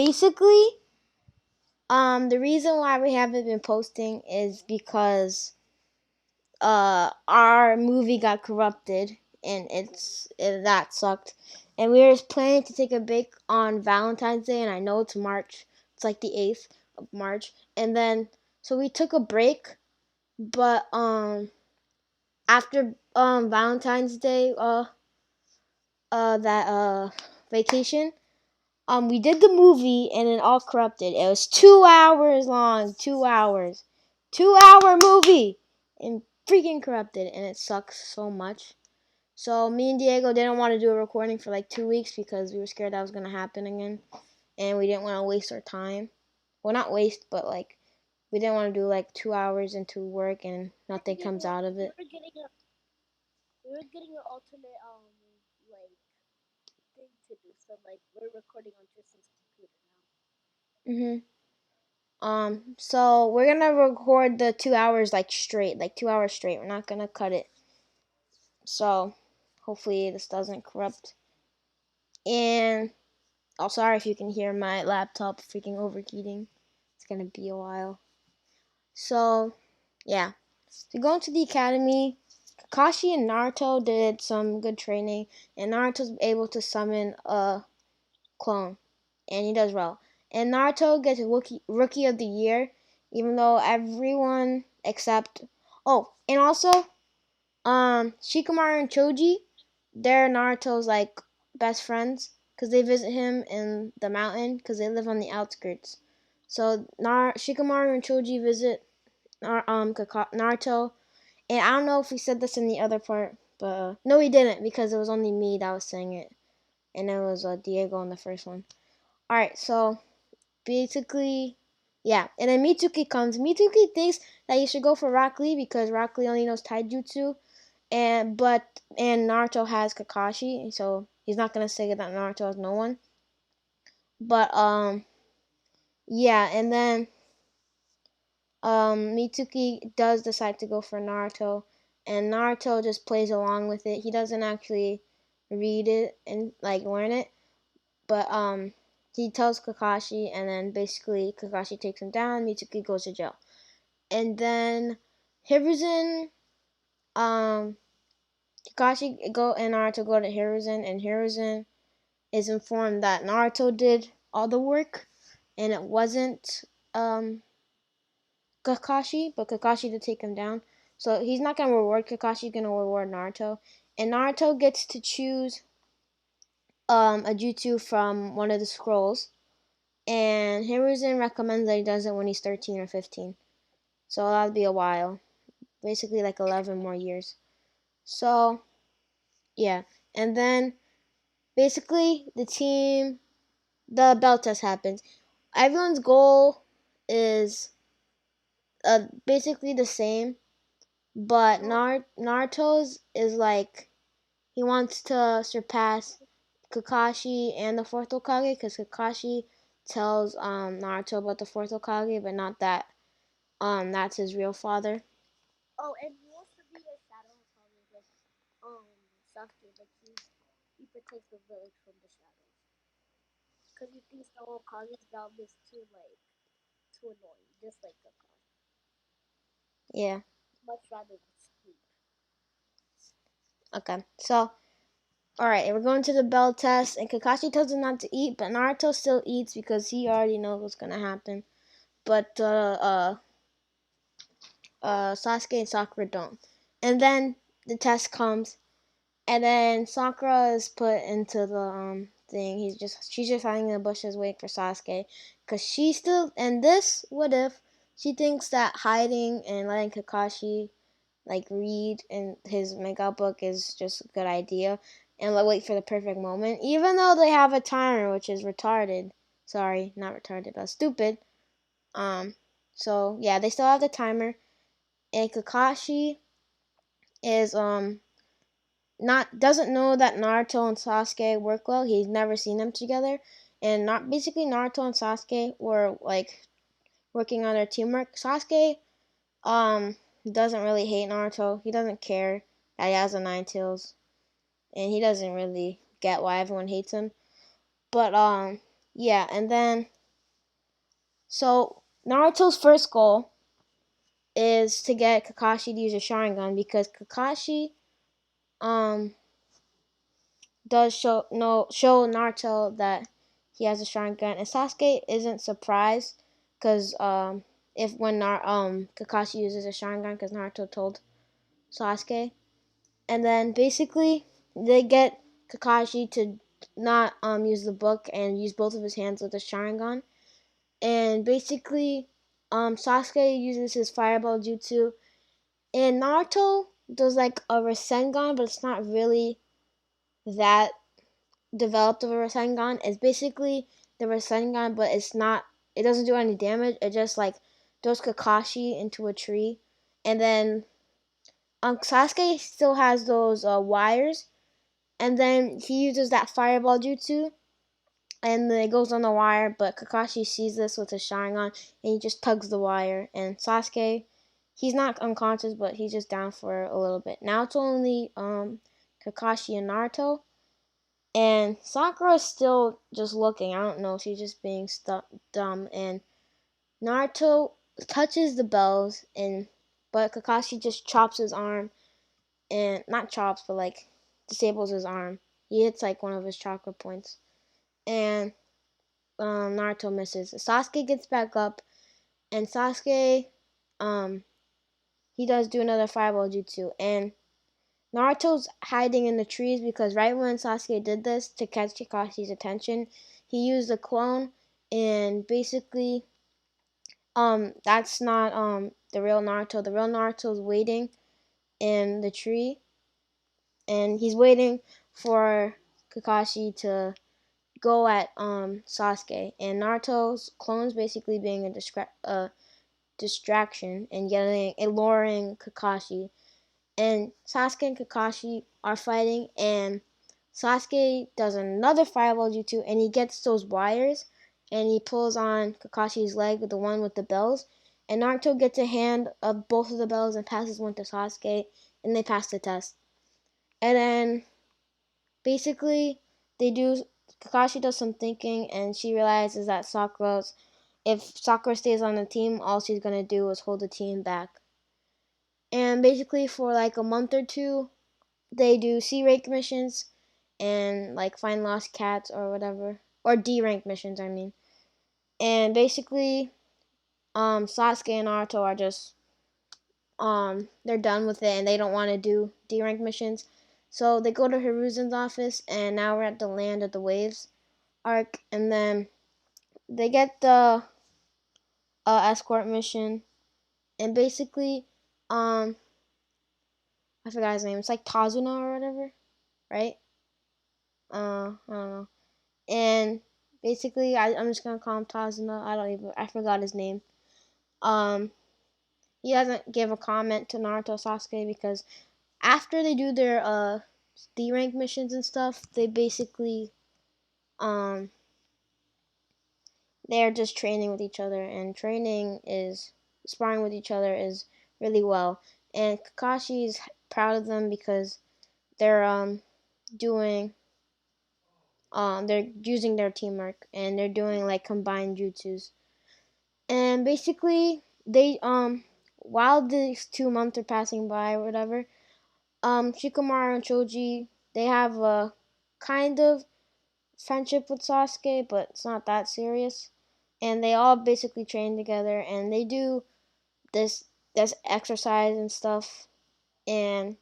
Basically, the reason why we haven't been posting is because our movie got corrupted and that sucked. And we were planning to take a break on Valentine's Day, and I know it's March. It's like the 8th of March. And then so we took a break, but after Valentine's Day that vacation, we did the movie and it all corrupted. It was 2 hours long, 2 hours, 2 hour movie, and freaking corrupted, and it sucks so much. So me and Diego didn't want to do a recording for like 2 weeks because we were scared that was gonna happen again, and we didn't want to waste our time. Well, not waste, but like we didn't want to do like 2 hours into work and nothing comes out of it. We were getting an alternate like thing to do. So like we're recording on Tristan's computer now. So we're gonna record the 2 hours like straight, like 2 hours straight. We're not gonna cut it. So hopefully this doesn't corrupt. And oh, sorry if you can hear my laptop freaking overheating. It's gonna be a while. So yeah, so going to the academy, Kakashi and Naruto did some good training, and Naruto's able to summon a clone, and he does well. And Naruto gets rookie of the year, even though everyone except and also Shikamaru and Choji, they're Naruto's like best friends because they visit him in the mountain because they live on the outskirts. So Shikamaru and Choji visit Naruto, and I don't know if we said this in the other part, but no, we didn't because it was only me that was saying it, and it was Diego in the first one. All right, so basically, yeah. And then Mitsuki comes. Mitsuki thinks that you should go for Rock Lee because Rock Lee only knows taijutsu, and Naruto has Kakashi, so he's not gonna say that Naruto has no one. But yeah, and then Mitsuki does decide to go for Naruto, and Naruto just plays along with it. He doesn't actually read it and like learn it, but he tells Kakashi, and then basically Kakashi takes him down. Mitsuki goes to jail, and then Hiruzen, Kakashi and Naruto go to Hiruzen, and Hiruzen is informed that Naruto did all the work, and it wasn't Kakashi, but Kakashi to take him down. So he's not gonna reward Kakashi, he's gonna reward Naruto, and Naruto gets to choose a jutsu from one of the scrolls. And Hiruzen recommends that he does it when he's 13 or 15. So that'll be a while. Basically like 11 more years. So, yeah. And then, basically, the belt test happens. Everyone's goal is basically the same. But Naruto's is like, he wants to surpass Kakashi and the fourth Hokage, because Kakashi tells Naruto about the fourth Hokage, but not that that's his real father. Oh, and he wants to be a shadow Hokage like Sasuke, but he protects the village from the shadows. Because he thinks the Hokage's job is too annoying, just like Kakashi. Yeah. Much rather than sleep. Okay. So, alright, we're going to the bell test, and Kakashi tells him not to eat, but Naruto still eats because he already knows what's gonna happen. But Sasuke and Sakura don't. And then the test comes, and then Sakura is put into the thing. She's just hiding in the bushes waiting for Sasuke, cause she still, and this what if she thinks that hiding and letting Kakashi like read in his makeup book is just a good idea, and like wait for the perfect moment, even though they have a timer, which is retarded. Sorry, not retarded, but stupid. So yeah, they still have the timer, and Kakashi is not doesn't know that Naruto and Sasuke work well. He's never seen them together, and not basically Naruto and Sasuke were like working on their teamwork. Sasuke doesn't really hate Naruto. He doesn't care that he has a nine tails, and he doesn't really get why everyone hates him. But yeah, and then so Naruto's first goal is to get Kakashi to use a Sharingan because Kakashi um does show Naruto that he has a Sharingan, and Sasuke isn't surprised because if when Kakashi uses a Sharingan because Naruto told Sasuke, and then basically they get Kakashi to not use the book and use both of his hands with the Sharingan, and basically Sasuke uses his Fireball Jutsu, and Naruto does like a Rasengan, but it's not really that developed of a Rasengan. It's basically the Rasengan, but it's not. It doesn't do any damage. It just like throws Kakashi into a tree, and then Sasuke still has those wires, and then he uses that Fireball Jutsu, and then it goes on the wire. But Kakashi sees this with his Sharingan, and he just tugs the wire, and Sasuke. He's not unconscious, but he's just down for a little bit. Now it's only Kakashi and Naruto, and Sakura is still just looking. I don't know. She's just being dumb. And Naruto touches the bells, but Kakashi just chops his arm, and not chops, but like disables his arm. He hits like one of his chakra points, and Naruto misses. Sasuke gets back up, and Sasuke, um, he does do another fireball jutsu, and Naruto's hiding in the trees because right when Sasuke did this to catch Kakashi's attention, he used a clone, and basically that's not the real Naruto. The real Naruto's waiting in the tree, and he's waiting for Kakashi to go at Sasuke, and Naruto's clone's basically being a distraction and getting luring Kakashi, and Sasuke and Kakashi are fighting, and Sasuke does another fireball jutsu, and he gets those wires, and he pulls on Kakashi's leg, the one with the bells, and Naruto gets a hand of both of the bells and passes one to Sasuke, and they pass the test. And then basically they do. Kakashi does some thinking, and she realizes that if Sakura stays on the team, all she's gonna do is hold the team back. And basically, for like a month or two, they do C rank missions and like find lost cats or whatever, or D rank missions. I mean, and basically, Sasuke and Naruto are just they're done with it and they don't want to do D rank missions, so they go to Hiruzen's office, and now we're at the Land of the Waves arc, and then they get the escort mission, and basically, I forgot his name. It's like Tazuna or whatever, right? I don't know. And basically, I'm just gonna call him Tazuna. I forgot his name. Um, he doesn't give a comment to Naruto Sasuke because after they do their D rank missions and stuff, they basically um they're just training with each other, and training is sparring with each other is really well. And Kakashi's proud of them because they're doing they're using their teamwork, and they're doing like combined jutsus. And basically they while these 2 months are passing by or whatever, Shikamaru and Choji, they have a kind of friendship with Sasuke, but it's not that serious. And they all basically train together, and they do this this exercise and stuff, and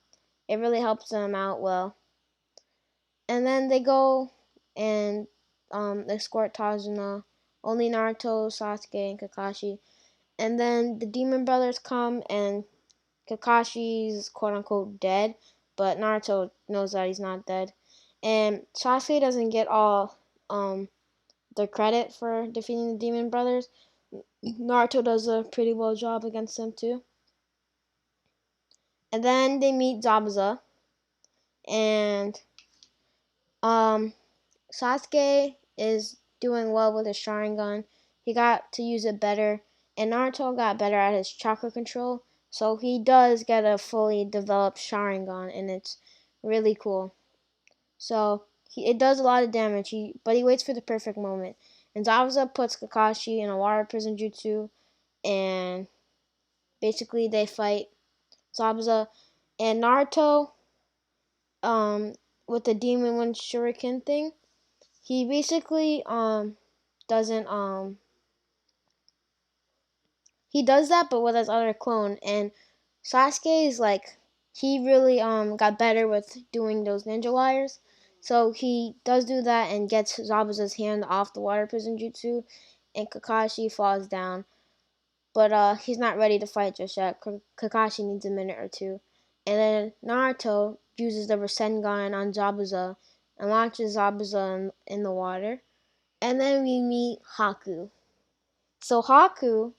it really helps them out well. And then they go and escort Tazuna, only Naruto, Sasuke, and Kakashi. And then the Demon Brothers come, and Kakashi's quote unquote dead, but Naruto knows that he's not dead. And Sasuke doesn't get all the credit for defeating the Demon Brothers. Naruto does a pretty well job against them too. And then they meet Zabuza, and um Sasuke is doing well with his Sharingan. He got to use it better, and Naruto got better at his chakra control. So he does get a fully developed Sharingan, and it's really cool. So it does a lot of damage. But he waits for the perfect moment, And Zabuza puts Kakashi in a water prison jutsu, and basically they fight Zabuza and Naruto with the Demon One Shuriken thing. He basically doesn't he does that but with his other clone, and Sasuke is like he really got better with doing those ninja wires. So he does do that and gets Zabuza's hand off the water prison jutsu, and Kakashi falls down. But he's not ready to fight just yet. Kakashi needs a minute or two. And then Naruto uses the Rasengan on Zabuza and launches Zabuza in the water. And then we meet Haku. So Haku,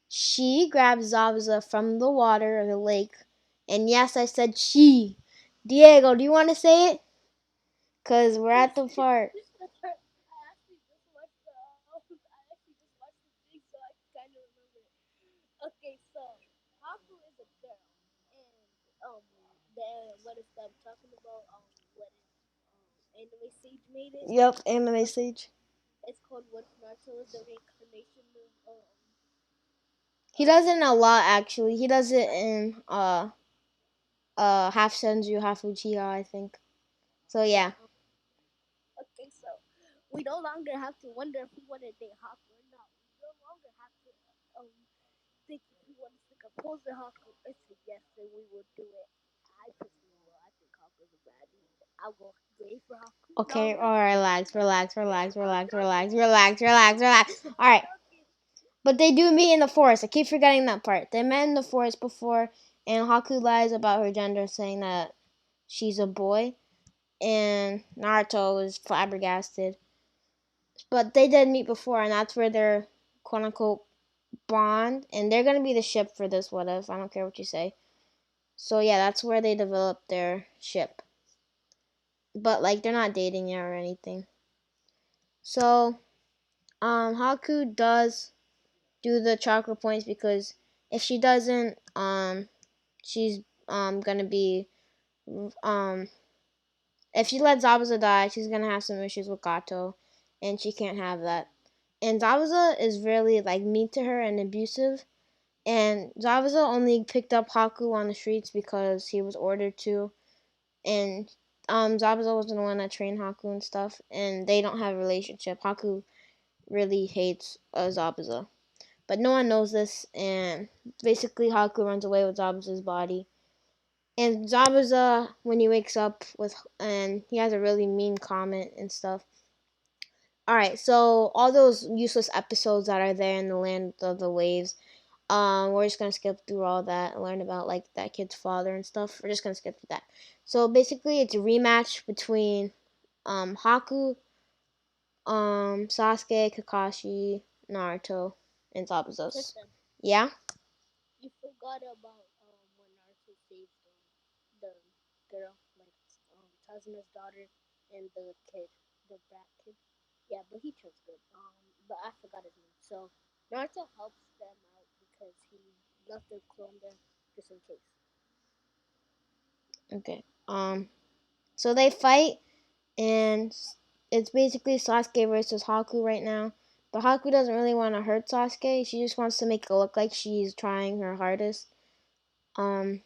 she grabs Zabuza from the water of the lake. And yes, I said she. Diego, do you want to say it? Because we're at the part. Okay, so Haku is a girl, and the what is that I'm talking about? What is Anime Sage made it? Yep, Anime Sage. It's called What If Naruto is the reincarnation of He does it in a lot, actually. He does it in half Senju, half Uchiha, I think. So yeah. Okay, so we no longer have to wonder if we want to date Haku or not. We no longer have to think if we want to stick a pose to Haku. It's a yes, then we will do it. I personally will. I think Haku's a baddie. I'll go gay for Haku. Okay, alright, relax. Alright. But they do meet in the forest. I keep forgetting that part. They met in the forest before, and Haku lies about her gender, saying that she's a boy. And Naruto is flabbergasted. But they did meet before, and that's where their quote unquote bond. And they're gonna be the ship for this what if. I don't care what you say. So yeah, that's where they developed their ship. But like they're not dating yet or anything. So Haku does do the chakra points because if she doesn't, she's gonna be um if she lets Zabuza die, she's gonna have some issues with Gato, and she can't have that. And Zabuza is really like mean to her and abusive. And Zabuza only picked up Haku on the streets because he was ordered to, and Zabuza was the one that trained Haku and stuff. And they don't have a relationship. Haku really hates Zabuza. But no one knows this, and basically Haku runs away with Zabuza's body. And Zabuza, when he wakes up and he has a really mean comment and stuff. Alright, so all those useless episodes that are there in the land of the waves, we're just gonna skip through all that and learn about like that kid's father and stuff. We're just gonna skip through that. So basically it's a rematch between Haku, Sasuke, Kakashi, Naruto, and Zabuza's. Tristan. Yeah? You forgot about when Naruto saved the girl, like Tazuna's daughter, and the kid, the brat kid. Yeah, but he turns good. But I forgot his name. So Naruto helps them out because he left their clone there just in case. Okay. So they fight, and it's basically Sasuke versus Haku right now. But Haku doesn't really want to hurt Sasuke. She just wants to make it look like she's trying her hardest for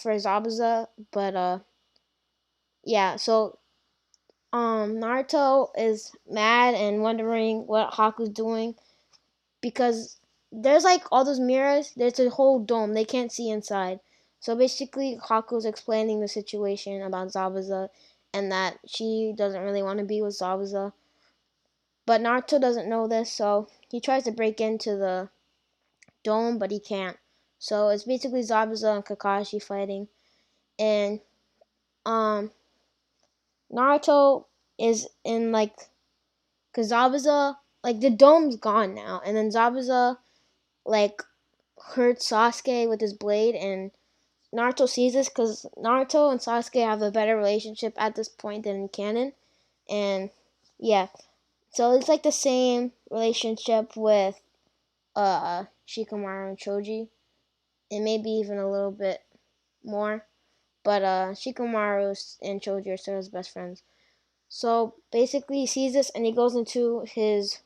Zabuza. But yeah, so Naruto is mad and wondering what Haku's doing because there's like all those mirrors. There's a whole dome. They can't see inside. So basically, Haku's explaining the situation about Zabuza and that she doesn't really want to be with Zabuza. But Naruto doesn't know this, so he tries to break into the dome, but he can't. So it's basically Zabuza and Kakashi fighting, and um Naruto is in like, cause Zabuza, like the dome's gone now, and then Zabuza like hurts Sasuke with his blade, and Naruto sees this because Naruto and Sasuke have a better relationship at this point than in canon, and yeah, so it's like the same relationship with Shikamaru and Choji, and maybe even a little bit more, but Shikamaru and Choji are still his best friends. So basically, he sees this and he goes into his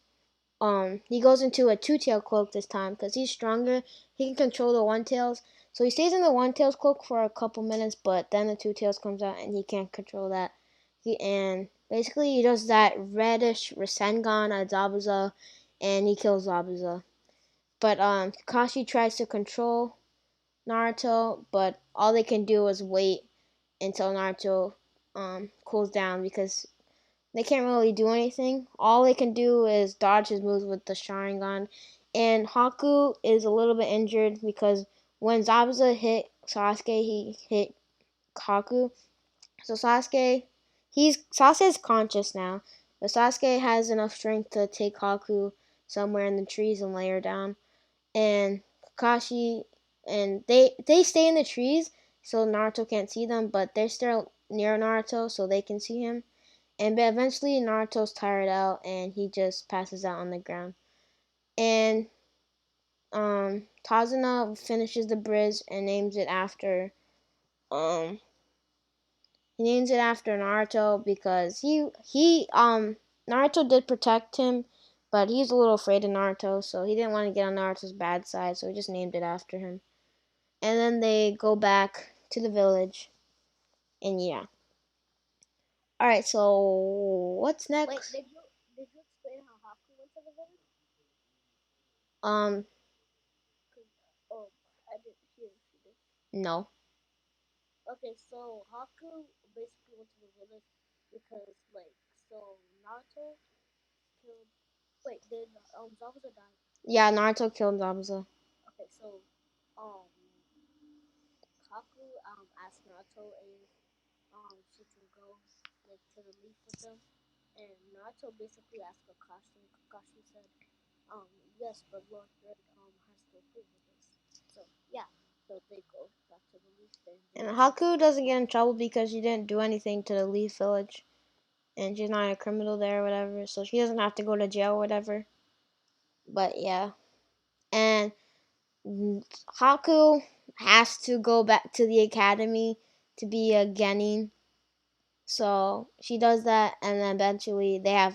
he goes into a two-tail cloak this time because he's stronger. He can control the one-tails. So he stays in the one-tails cloak for a couple minutes, but then the two-tails comes out and he can't control that. And basically he does that reddish Rasengan at Zabuza, and he kills Zabuza. But Kakashi tries to control Naruto, but all they can do is wait until Naruto cools down because they can't really do anything. All they can do is dodge his moves with the Sharingan. And Haku is a little bit injured because when Zabuza hit Sasuke, he hit Haku. So Sasuke's conscious now, but Sasuke has enough strength to take Haku somewhere in the trees and lay her down. And Kakashi and they stay in the trees so Naruto can't see them, but they're still near Naruto so they can see him. And but eventually Naruto's tired out and he just passes out on the ground. And Tazuna finishes the bridge and names it after um he names it after Naruto because he Naruto did protect him, but he's a little afraid of Naruto, so he didn't want to get on Naruto's bad side, so he just named it after him. And then they go back to the village, and yeah. All right, so what's Wait, next? did you explain how Haku went to the village? Um, Oh, I didn't hear if you did. no. Okay, so Haku basically went to the village because, like, so Naruto killed. Wait, did Zabuza die? Yeah, Naruto killed Zabuza. Okay, so um Haku asked Naruto if she can go like to the leaf with them, and Naruto basically asked Kakashi, and Kakashi said, yes, but Lord Red has to approve of this. So yeah, so they go back to the leaf and they And take. Haku doesn't get in trouble because she didn't do anything to the Leaf Village, and she's not a criminal there or whatever, so she doesn't have to go to jail or whatever. But yeah, and Haku has to go back to the academy to be a genin. So she does that, and then eventually they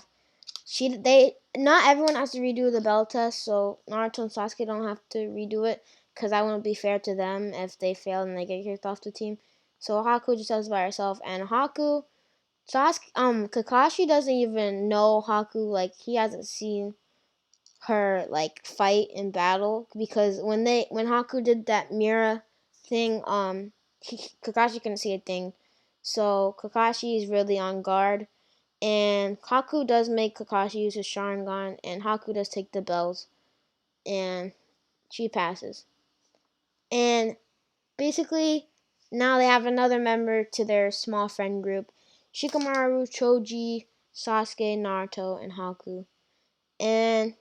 not everyone has to redo the bell test. So Naruto and Sasuke don't have to redo it because that wouldn't be fair to them if they fail and they get kicked off the team. So Haku just does it by herself, and Kakashi doesn't even know Haku. Like he hasn't seen her like fight in battle because when Haku did that Mira thing, Kakashi couldn't see a thing. So Kakashi is really on guard, and Haku does make Kakashi use his Sharingan, and Haku does take the bells, and she passes. And basically, now they have another member to their small friend group: Shikamaru, Choji, Sasuke, Naruto, and Haku. And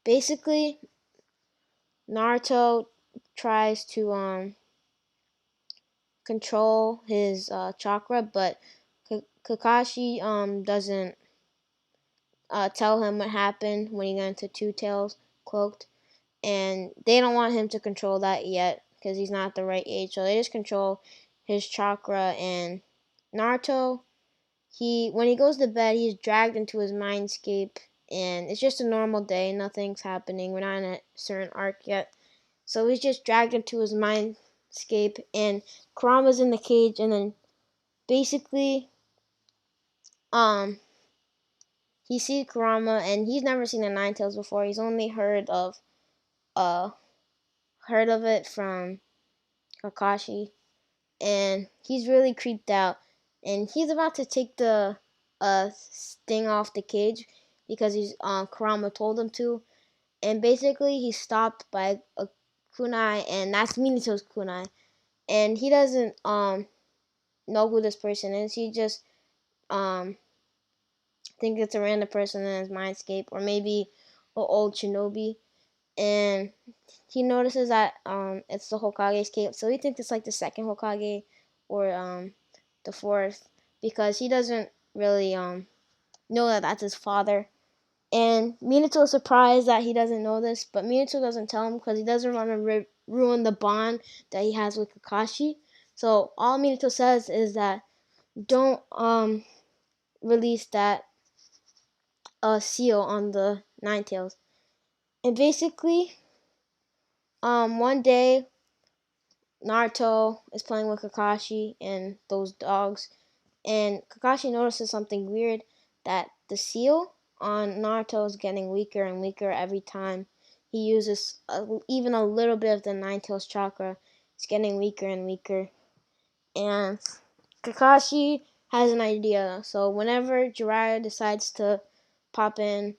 basically, Naruto tries to control his chakra, but Kakashi doesn't tell him what happened when he got into Two Tails cloaked, and they don't want him to control that yet because he's not the right age. So they just control his chakra. And Naruto, he when he goes to bed, he's dragged into his mindscape, and it's just a normal day. Nothing's happening. We're not in a certain arc yet. So he's just dragged into his mindscape, and Kurama's in the cage, and then basically, um, he sees Kurama, and he's never seen a Nine Tails before. He's only uh heard of it from Kakashi, and he's really creeped out, and he's about to take the sting off the cage because he's Kurama told him to, and basically he's stopped by a kunai, and that's Minato's kunai, and he doesn't know who this person is. He just um think it's a random person in his mindscape, or maybe an old shinobi, and he notices that it's the Hokage's cape, so he thinks it's like the second Hokage or the fourth because he doesn't really know that that's his father. And Minato is surprised that he doesn't know this, but Minato doesn't tell him because he doesn't want to ruin the bond that he has with Kakashi. So all Minato says is that don't release that seal on the Nine Tails. And basically, one day Naruto is playing with Kakashi and those dogs, and Kakashi notices something weird, that the seal on Naruto is getting weaker and weaker every time he uses even a little bit of the Nine Tails chakra. It's getting weaker and weaker, and Kakashi has an idea. So whenever Jiraiya decides to pop in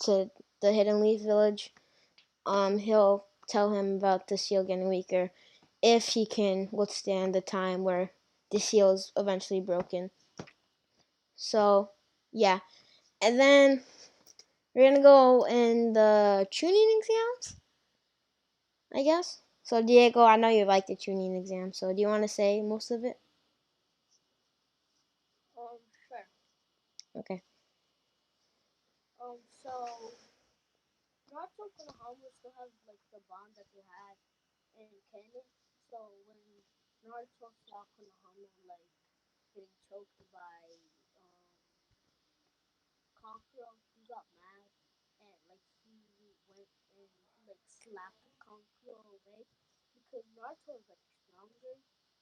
to the Hidden Leaf Village, he'll tell him about the seal getting weaker if he can withstand the time where the seal is eventually broken. So, yeah. And then we're gonna go in the tuning exams, I guess. So, Diego, I know you like the tuning exam, so do you want to say most of it? Sure. Okay. So Naruto and Konohama still have like the bond that they had in canon. So when Naruto saw Konohama like getting choked by um Kankuro, he got mad and like he went and like slapped Kankuro away because Naruto is like stronger,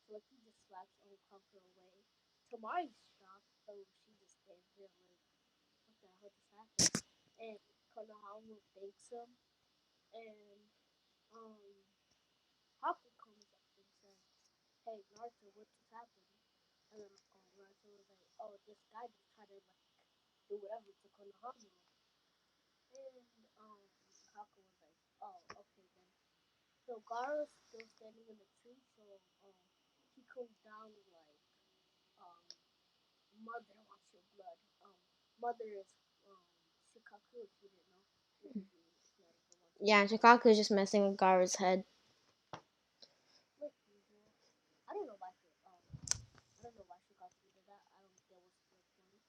so like he just slaps Kankuro away. Tamari's shocked, so she just stands there like, what the hell just happened? And Konohama thanks him, and um Haku comes up and says, "Hey Naruto, what just happened?" And then Naruto was like, "Oh, this guy just tried to like do whatever to Konohama." And Haku was like, "Oh, okay then." So Gaara's still standing in the tree, so he comes down like, um Mother wants your blood. Mother is Shikaku, if you didn't know. If you ever watched Yeah, Naruto. Shikaku is just messing with Gaara's head. Like usual. I don't know why I don't know why Shikaku did that. I don't get what's the point.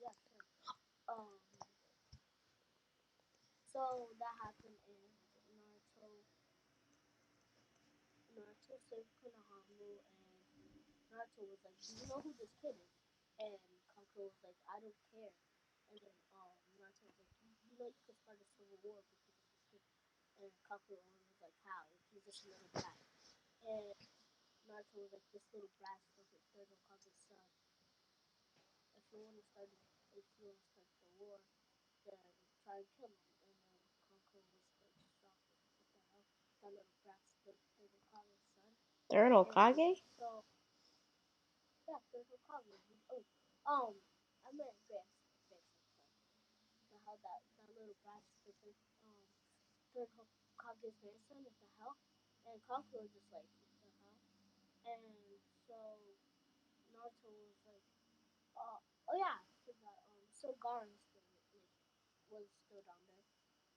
Yeah, sure. Um so that happened and Naruto saved Konohamaru and Naruto was like, "Do you know who this kid is?" And Kankuro was like, "I don't care." And then Naruto was like, "You know, you could start a civil war because of this kid." And Kankuro was like, "How? He's just a little brat." And Naruto was like, "This little brat doesn't Kage's son. If you want to start, if you want to start the war, then try and kill him." And then Kankuro was like shocked, like, what the hell? That little brat's the third Kage's son. Third And Hokage? so yeah, third Hokage. Oh, I meant grandson. The hell that little brat, the third Hokage's grandson. What the hell? And Kankuro just like, what the hell? And so Naruto was like, oh yeah, I forgot. So Gaara still like was still down there,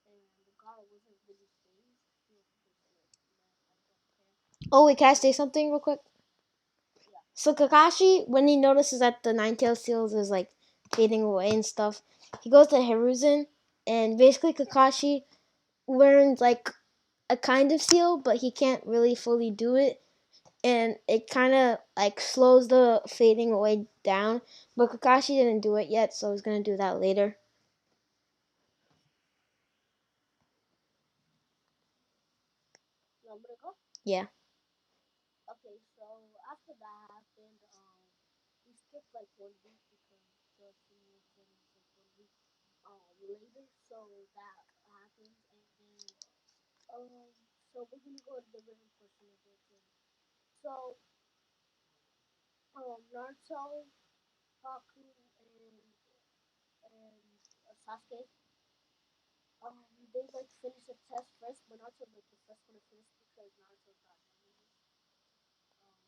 and Gaara wasn't really phased. He was just like, man, I don't care. Oh, wait, can I And say something real quick? yeah, So Kakashi, when he notices that the Nine-Tailed Seals is like fading away and stuff, he goes to Hiruzen, and basically Kakashi learns like a kind of seal, but he can't really fully do it, and it kind of like slows the fading away down. But Kakashi didn't do it yet, so he's gonna do that later. you want me to go? Yeah. Okay, so after that happened, we skipped like 1 week because the senior exam was like 1 week later. So that happens, and so we're gonna go to the written portion of the exam. So Naruto, Haku, and Sasuke, they like finish the test first, but Naruto's like the first one to finish because Naruto's got memories. Um,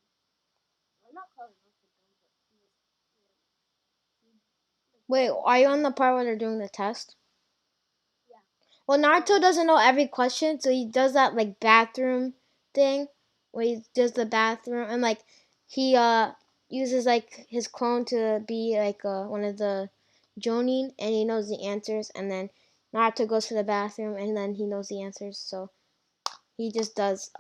I'm not calling Naruto dumb, but he like Wait, he are you on he the part where they're doing the test? yeah. Well, Naruto So doesn't know every question, so he does that like bathroom thing where he does the bathroom and like he uses like his clone to be like one of the Jonin, and he knows the answers, and then Naruto goes to the bathroom and then he knows the answers, so he just does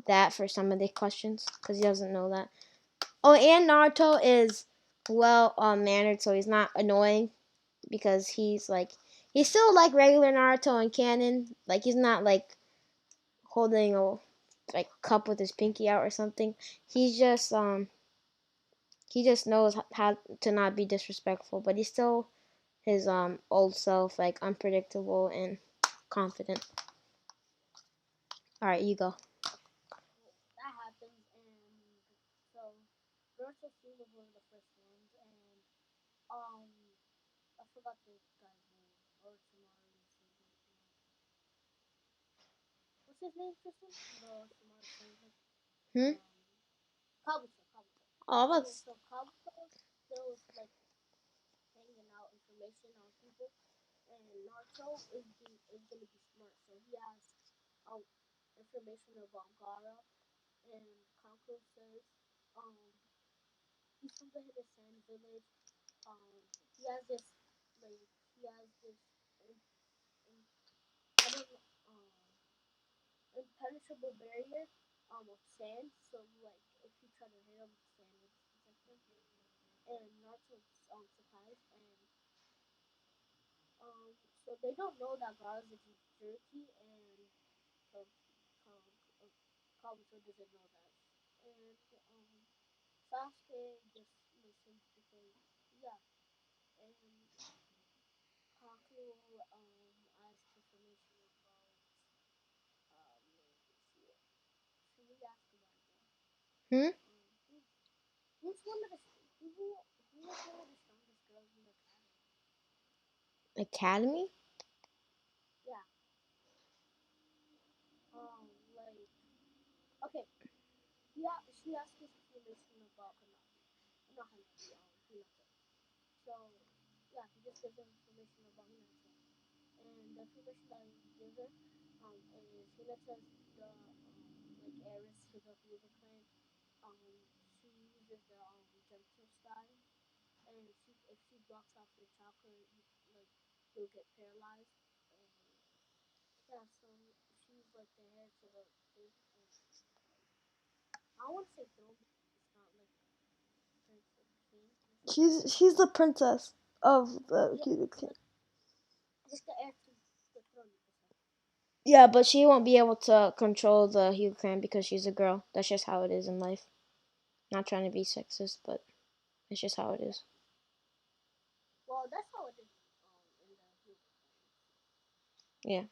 that for some of the questions because he doesn't know that. Oh, and Naruto is well mannered, so he's not annoying because he's like He's still like regular Naruto and canon. Like he's not like holding a like cup with his pinky out or something. He's just he just knows how to not be disrespectful, but he's still his old self, like unpredictable and confident. All right, you go. That happens, and so Naruto Sue was one of the first ones, and um, I forgot the guy's name. Orochimaru. What's his name, Tristan? The Orochimaru scientist. Hmm. Kabuto. Kabuto. Oh, And that's so Kabuto still was like hanging out information on people, and Naruto is gonna be smart, so he has um information about Gara, and Kanko says um he's from the Hidden Sand village. Um, he has this like he has this in, in, I don't know impenetrable barrier of sand. So like if you try to hit him, the sand will just protect him. And Naruto's surprised, and so they don't know that Gaara's a Jinchuriki, and so Kabuto doesn't know that. And Sasuke just listens because yeah, and Kaku asked information about let me see it. Should we ask about it now? hmm. Who's who's one of the who was one of the strongest girls in the academy? Academy. Yeah. Like okay, yeah, she asked us information about Hanabi. Not Hanabi, Hinata. So yeah, he just gives her information about Hinata. And the information that he gives her is Hinata's the like heiress to the Hyuga clan. Um, she uses the gentle style, and if she blocks off your chakra, like you'll get paralyzed. And yeah, so she's like the heir to the thing. And I want to say throne, but it's not like prince or king or something. She's the princess of the Yeah, Hyuga. just the heir to the throne, you could say. Yeah, but she won't be able to control the Hyuga clan because she's a girl. That's just how it is in life. Not trying to be sexist, but it's just how it Yeah. is. Well, that's how it is in the Hyuga clan. Yeah.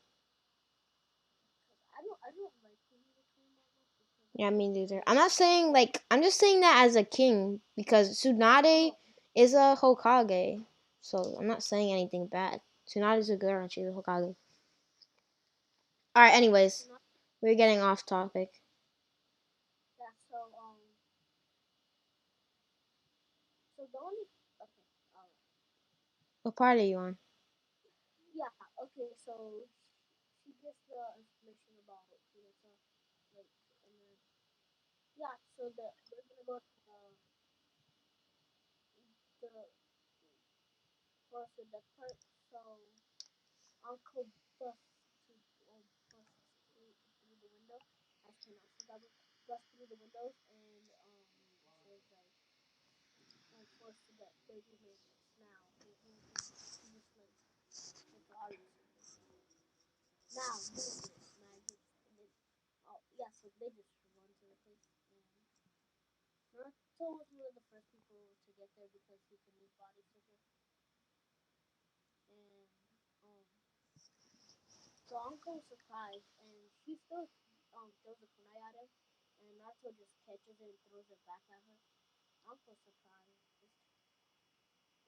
Cause I don't like the Hyuga clan that much because I Yeah, me think neither. I'm they not saying like I'm just saying that as a king because Tsunade no is a Hokage. So I'm not saying anything bad. Tsunade's a girl and she's a Hokage. Alright, so anyways. not We're getting off topic. that so the only okay What part are you on? yeah okay so she gets the information about Hinata like and then yeah so we're gonna go to the first and that part so Uncle busts to busts through the window. I cannot say that, but busts through the windows and says like forced to get 30 minutes now. He just like the audience now movement magic and then oh yeah so they just run to the place and Naruto was one of the first people to get there because he can use body scissors and um so Uncle was surprised, and she still throws a kunai at him, and Naruto just catches it and throws it back at her. Uncle's surprised,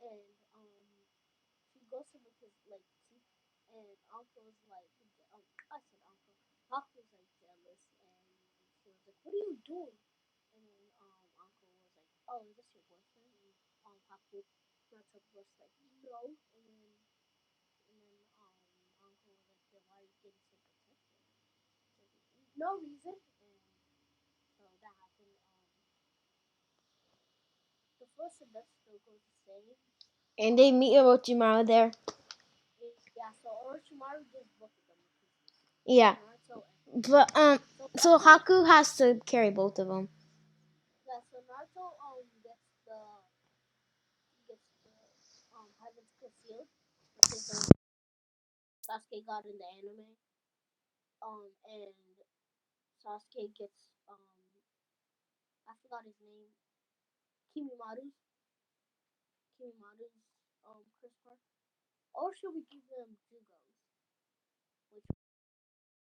and she goes to lick his like cheek, and Uncle's like, I said Uncle. Haku's like jealous, and she was like, "What are you doing?" And then Uncle was like, "Oh, is this your boyfriend?" And Haku, Naruto was like, "No," and then Uncle was like, "Then why are you getting so protective?" No reason. And so that happened. The first semester still goes the same. And they meet Orochimaru there. Yeah, so Orochimaru gives both of them the pieces. Yeah. Naruto and But so so Naruto Haku has to carry both of them. yeah, so Naruto gets the heavens concealed, which is the Sasuke got in the anime. And Sasuke gets I forgot his name. Kimimaru's Kimimaru's Chris Park. Or should we give them Jugo's? Which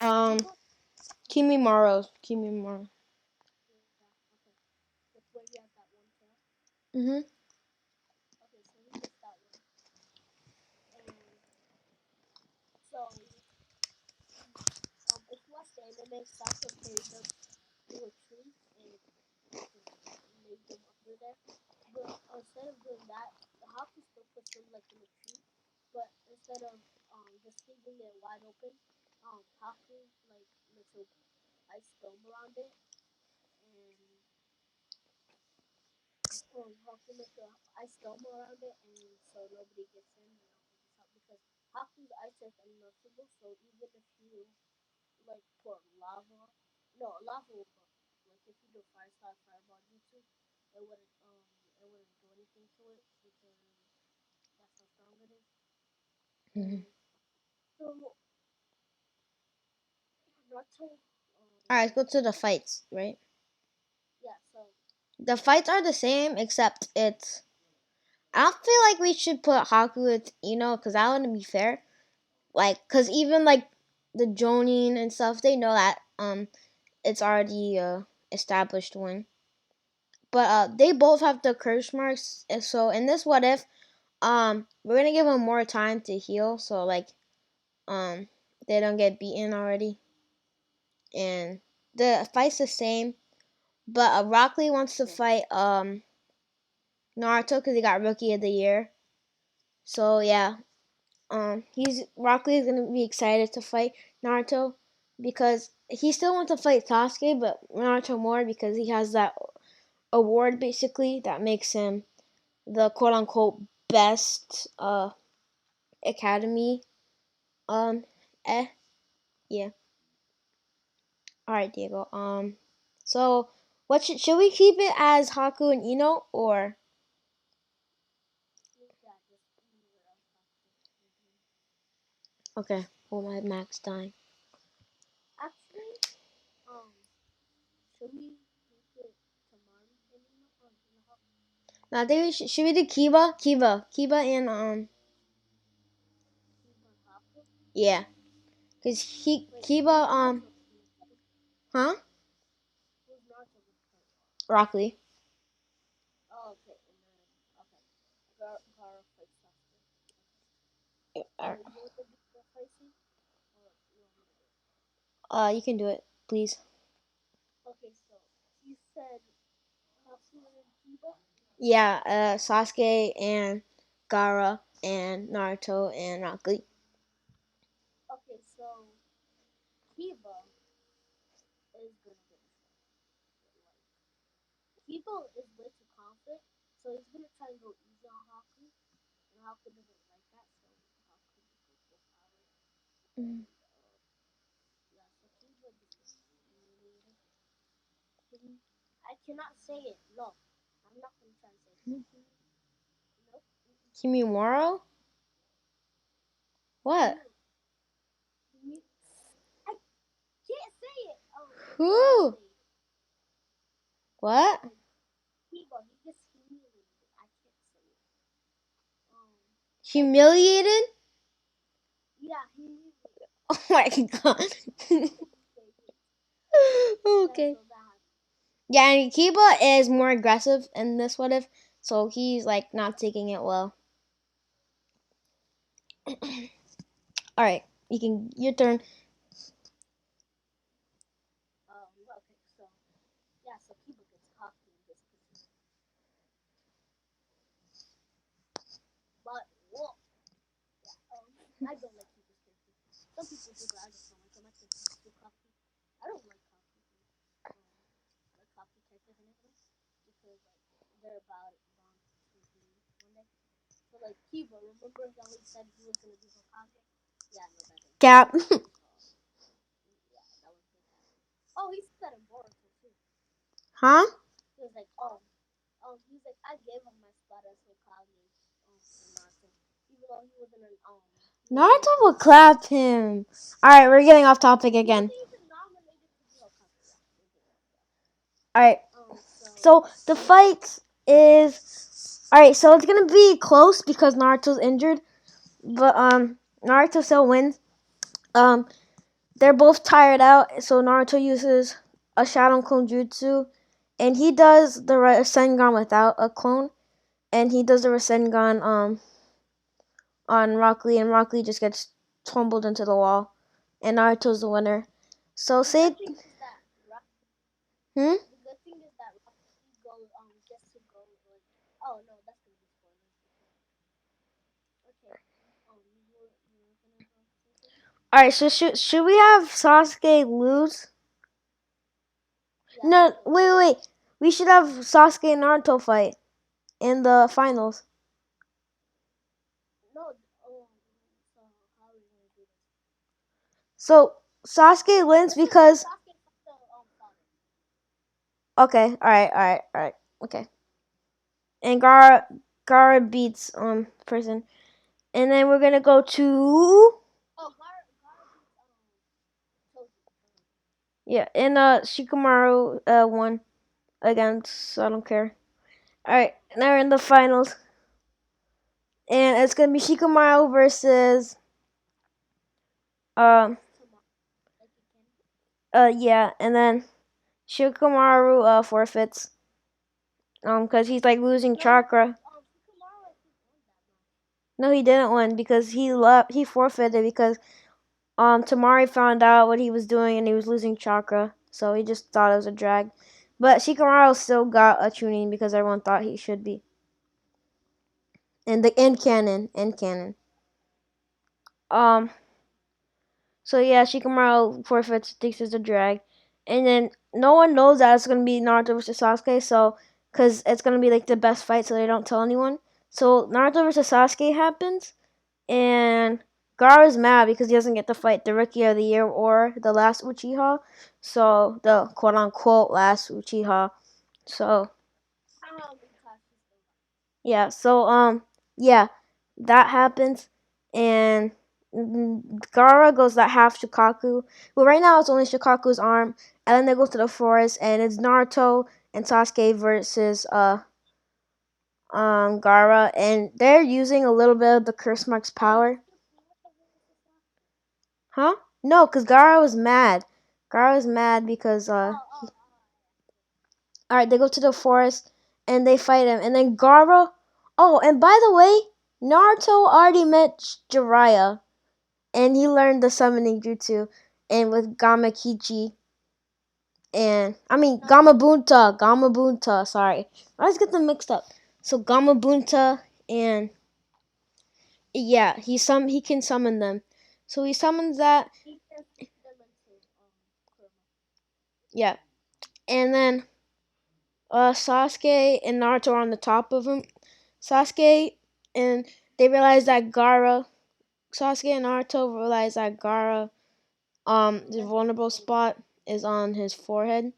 Um, Jugo? Kimimaro. Kimimaro. Yeah, okay. That's where he has that one tail. Mhm. Okay, so he gets that one. And so if you watch the anime, Sakura carried them through a tree and just made them under there. But instead of doing that, the Haku still puts them like in a tree. But instead of just leaving it wide open, Haku like makes a ice dome around it, and Haku makes a ice dome around it, and so nobody gets in, and nobody gets out because Haku's ice is unmerciful. So even if you like pour lava, no lava will burn. Like if you do fire style fireball jutsu, it wouldn't do anything to it because that's how strong it is. Mhm. And so Naruto, All right, let's go to the fights. Right. yeah. So The fights are the same except it's. I don't feel like we should put Haku with Ino because that wouldn't be fair. Like, cause even like the Jonin and stuff, they know that it's already established one. But they both have the curse marks. So in this what if, we're gonna give them more time to heal. So like they don't get beaten already. And the fight's the same. But Rock Lee wants to fight Naruto because he got Rookie of the Year. So yeah, he's Rock Lee is gonna be excited to fight Naruto because he still wants to fight Sasuke, but Naruto more because he has that award basically that makes him the quote unquote best academy. Um, eh, yeah. All right, Diego. So what should we keep it as Haku and Ino or yeah, just leave it on okay? Oh my max dying. Actually, um, should we keep it to Marm in the house? Now, I think should we do Kiba, and Keep on Haku. yeah, cause Wait, Kiba who's Naruto? huh? Who's Naruto gonna fight? Rock Lee. Oh, okay, and then okay, Gara fights Sasuke. Uh, You want to do the fighting, or you want me to do it? you can do it, please. Okay, so you said Haku and Kiba. Yeah, Sasuke and Gara and Naruto and Rock Lee. Okay, so Kiba is gonna get destroyed. Like Kiba is way too confident, so he's gonna try and go easy on Haku, and Haku doesn't like that, so Haku just goes full power. Mm. And yeah, so Kiba just gets humiliated. I cannot say it. No, I'm not gonna try and say it. Nope. Kimimaro? What? I can't say it. Oh, I can't Who? say it. What? Like Kiba, he gets humiliated. I can't say it. And Humiliated? yeah, humiliated. Oh my god. Yeah, Okay. so that Yeah, and Kiba is more aggressive in this what if, so he's like not taking it well. All right, you can your turn. okay, so yeah, so Kiba gets cocky and gets pissy. But whoa, yeah, I don't like Kiba's character. Some people do, but I just don't like him. I think he's too cocky. I don't like cocky characters in anime because like they're about bound to be one day. So like Kiba, remember how he said he was gonna be Hokage? Yeah, no, that didn't happen. Cap. Uh, yeah, that was good. Oh, he said that in Boruto too. Huh? He was like, he's like, I gave him my spot as Hokage, for Naruto, even though he wasn't Naruto will clap him. Alright, we're getting off topic again. Alright, so the fight is alright. So it's gonna be close because Naruto's injured, but Naruto still wins. Um, they're both tired out, so Naruto uses a Shadow Clone Jutsu, and he does the Rasengan without a clone, and he does the Rasengan on Rock Lee, and Rock Lee just gets tumbled into the wall, and Naruto's the winner. So say, hmm. The good thing is that Rocky goes gets to go like, oh no, that's gonna be spoilers. Okay. You gonna go? All right, so should we have Sasuke lose? Yeah. No, wait. We should have Sasuke and Naruto fight in the finals. No. So how are we gonna do this? So Sasuke wins because. Okay, all right. Okay. And Gara beats person, and then we're gonna go to. Oh, Gara beats Yeah, and Shikamaru won against. So I don't care. All right, now we're in the finals, and it's gonna be Shikamaru versus um yeah, and then Shikamaru forfeits because he's like losing chakra. No, he didn't win because he left. He forfeited because Tamari found out what he was doing and he was losing chakra, so he just thought it was a drag. But Shikamaru still got a tuning because everyone thought he should be. And the end canon. Um. So yeah, Shikamaru forfeits, thinks it's a drag, and then no one knows that it's gonna be Naruto versus Sasuke. So, cause it's gonna be like the best fight, so they don't tell anyone. So Naruto versus Sasuke happens, and Gaara's mad because he doesn't get to fight the Rookie of the Year or the last Uchiha. So the quote unquote last Uchiha. So yeah, so yeah, that happens, and Gaara goes that half Shikaku. Well, right now it's only Shikaku's arm, and then they go to the forest, and it's Naruto and Sasuke versus Gaara, and they're using a little bit of the curse mark's power. Huh? No, cause Gaara was mad. Gaara was mad because all right, they go to the forest and they fight him, and then Gaara. Oh, and by the way, Naruto already met Jiraiya, and he learned the summoning jutsu, and with Gamakichi, and I mean Gamabunta. Sorry, I always get them mixed up. So Gamabunta, and yeah, he can summon them. So he summons that. Yeah, and then Sasuke and Naruto are on the top of him. Sasuke and they realize that Sasuke and Naruto realize that Gaara, the vulnerable spot is on his forehead.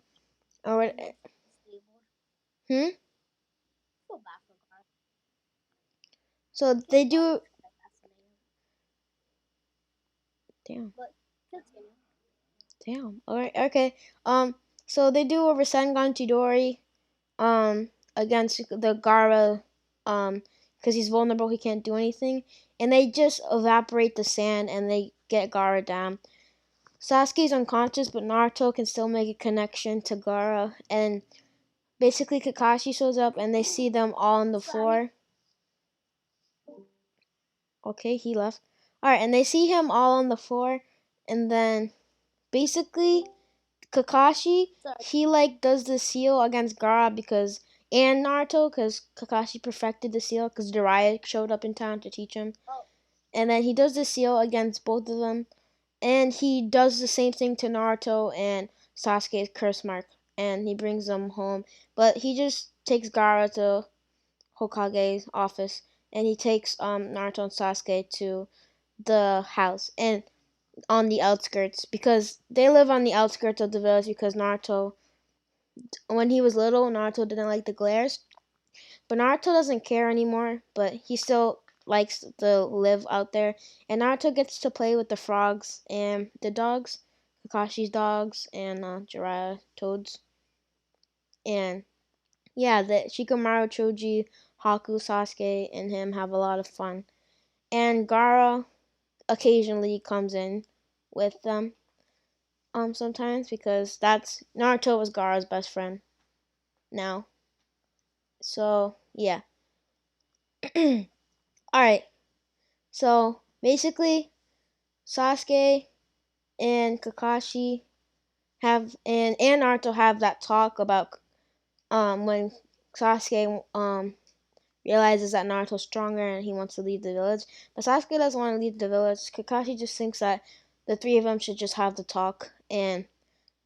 Or what? Hmm. So they do. Damn. Damn. All right. Okay. So they do a Rasengan Chidori, against the Gaara, because he's vulnerable. He can't do anything, and they just evaporate the sand and they get Gaara down. Sasuke's unconscious, but Naruto can still make a connection to Gaara, and basically Kakashi shows up and they see them all on the floor. Okay, he left. Alright, and they see him all on the floor, and then basically Kakashi, he like does the seal against Gaara and Naruto because Kakashi perfected the seal because Jiraiya showed up in town to teach him. And then he does the seal against both of them. And he does the same thing to Naruto and Sasuke's curse mark. And he brings them home. But he just takes Gaara to Hokage's office. And he takes Naruto and Sasuke to the house. And on the outskirts. Because they live on the outskirts of the village because Naruto, when he was little, Naruto didn't like the glares. But Naruto doesn't care anymore. But he still likes to live out there, and Naruto gets to play with the frogs and the dogs, Kakashi's dogs and Jiraiya toads, and yeah, the Shikamaru, Choji, Haku, Sasuke, and him have a lot of fun, and Gara occasionally comes in with them sometimes because that's Naruto was Gaara's best friend now. So yeah. Alright. So basically Sasuke and Kakashi and Naruto have that talk about when Sasuke realizes that Naruto's stronger and he wants to leave the village. But Sasuke doesn't want to leave the village. Kakashi just thinks that the three of them should just have the talk and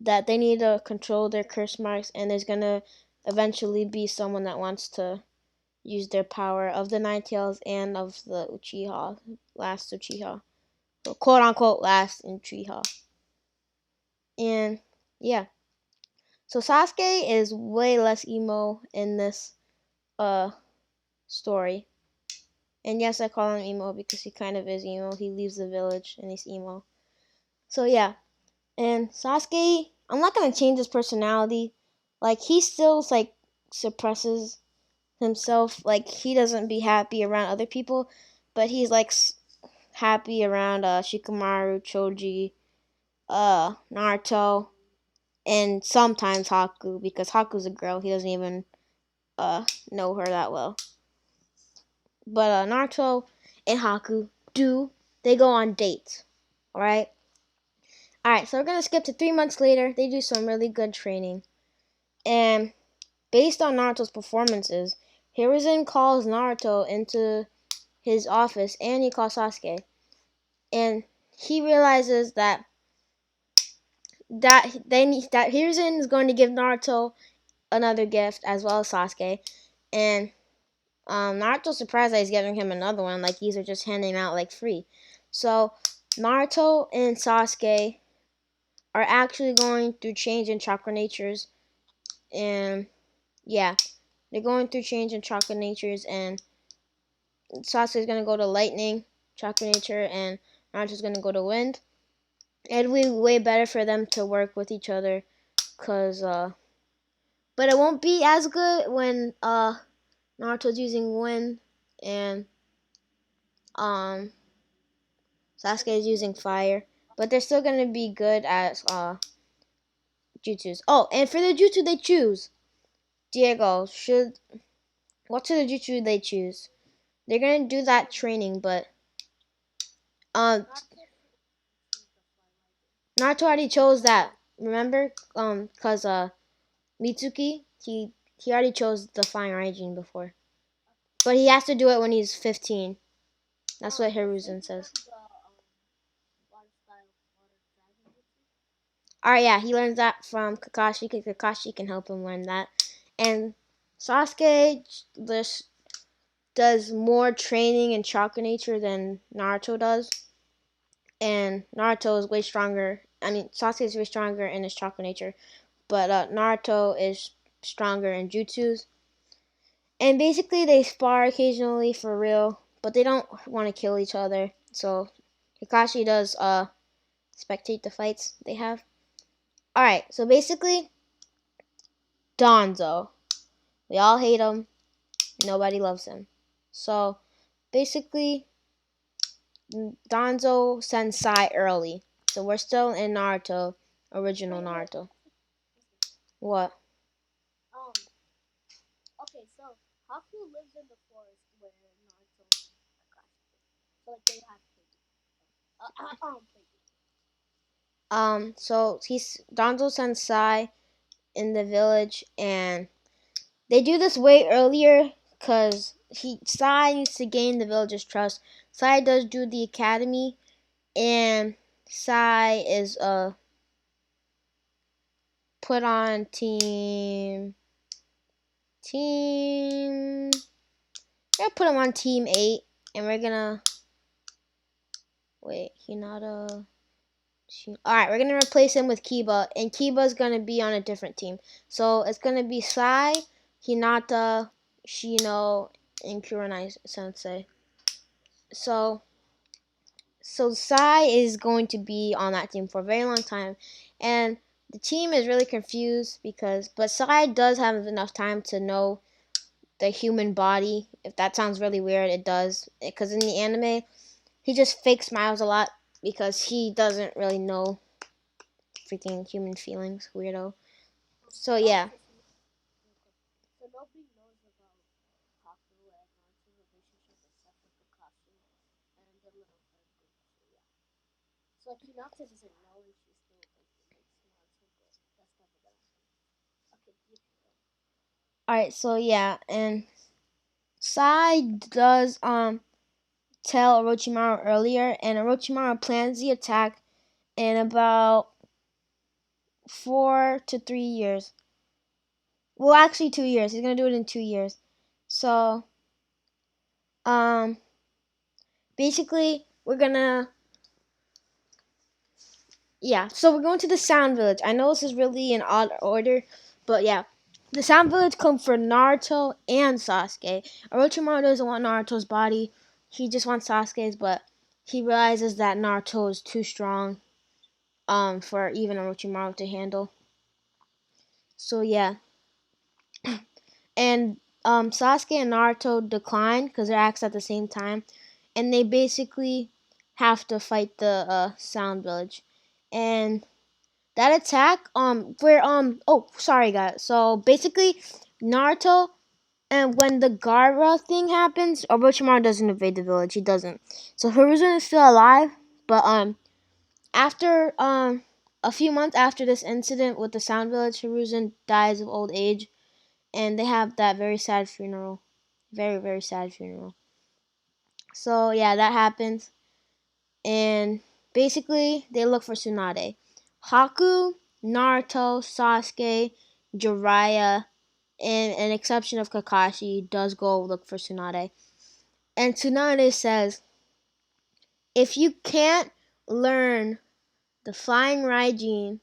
that they need to control their curse marks, and there's gonna eventually be someone that wants to use their power of the Nine Tails and of the Uchiha, last Uchiha, so quote unquote last Uchiha, and yeah. So Sasuke is way less emo in this uh story, and yes, I call him emo because he kind of is emo. He leaves the village and he's emo. So yeah, and Sasuke, I'm not gonna change his personality. Like he still like suppresses himself. Like he doesn't be happy around other people, but he's like happy around Shikamaru, Choji, Naruto, and sometimes Haku because Haku's a girl. He doesn't even know her that well. But Naruto and Haku do. They go on dates. Alright? Alright, so we're gonna skip to 3 months later. They do some really good training. And based on Naruto's performances, Hiruzen calls Naruto into his office and he calls Sasuke. And he realizes that Hiruzen is going to give Naruto another gift as well as Sasuke. And Naruto's surprised that he's giving him another one. Like these are just handing out like free. So Naruto and Sasuke are actually going through change in chakra natures, and yeah, they're going through change in chakra natures, and Sasuke's gonna go to lightning chakra nature, and Naruto's gonna go to wind. It'd be way better for them to work with each other, cause but it won't be as good when Naruto's using wind and um Sasuke is using fire, but they're still gonna be good at jutsus. Oh, and for the jutsu they choose, Diego should. What's the jutsu they choose? They're gonna do that training, but um, Naruto already chose that. Remember, cause Mitsuki he already chose the Flying Raijin before, but he has to do it when he's 15. That's what Hiruzen says. Alright, yeah, he learns that from Kakashi, because Kakashi can help him learn that. And Sasuke just does more training in chakra nature than Naruto does. And Naruto is way stronger. I mean, Sasuke is way stronger in his chakra nature, but Naruto is stronger in jutsus. And basically, they spar occasionally for real, but they don't want to kill each other. So Kakashi does spectate the fights they have. Alright, so basically, Danzo. We all hate him. Nobody loves him. So basically, Danzo sends Sai early. So we're still in Naruto, original Naruto. What? Okay, so Haku lives in the forest where Naruto and Kakashi live. So like they have So he's Danzo sends Sai in the village, and they do this way earlier because Sai needs to gain the village's trust. Sai does do the academy, and Sai is put on team. We're gonna put him on team 8, and we're gonna wait. Hinata. Alright, we're gonna replace him with Kiba, and Kiba's gonna be on a different team. So it's gonna be Sai, Hinata, Shino, and Kurenai Sensei. so Sai is going to be on that team for a very long time, and the team is really confused because, but Sai does have enough time to know the human body. If that sounds really weird, it does, because in the anime, he just fake smiles a lot because he doesn't really know freaking human feelings. Weirdo. So yeah. So nobody knows about Kaku and Naruto's relationship except for Kakashi and the little friend group. So yeah. So like Hinata doesn't know and she still like makes Naruto, but that's never gonna happen. Okay, you can go. All right. So yeah, and Sai does tell Orochimaru earlier, and Orochimaru plans the attack in about 4 to 3 years. Well, actually, 2 years. He's gonna do it in 2 years. So, um, basically, we're gonna, yeah. So we're going to the Sound Village. I know this is really in odd order, but yeah, the Sound Village comes for Naruto and Sasuke. Orochimaru doesn't want Naruto's body. He just wants Sasuke's, but he realizes that Naruto is too strong, for even Orochimaru to handle. So yeah, and Sasuke and Naruto decline because they're acts at the same time, and they basically have to fight the Sound Village, and that attack where oh sorry guys, so basically Naruto, and when the Gara thing happens, Orochimaru doesn't invade the village. He doesn't. So Hiruzen is still alive, but after a few months after this incident with the Sound Village, Hiruzen dies of old age, and they have that very sad funeral. Very, very sad funeral. So yeah, that happens. And basically they look for Tsunade. Haku, Naruto, Sasuke, Jiraiya, and an exception of Kakashi does go look for Tsunade. And Tsunade says, if you can't learn the Flying Raijin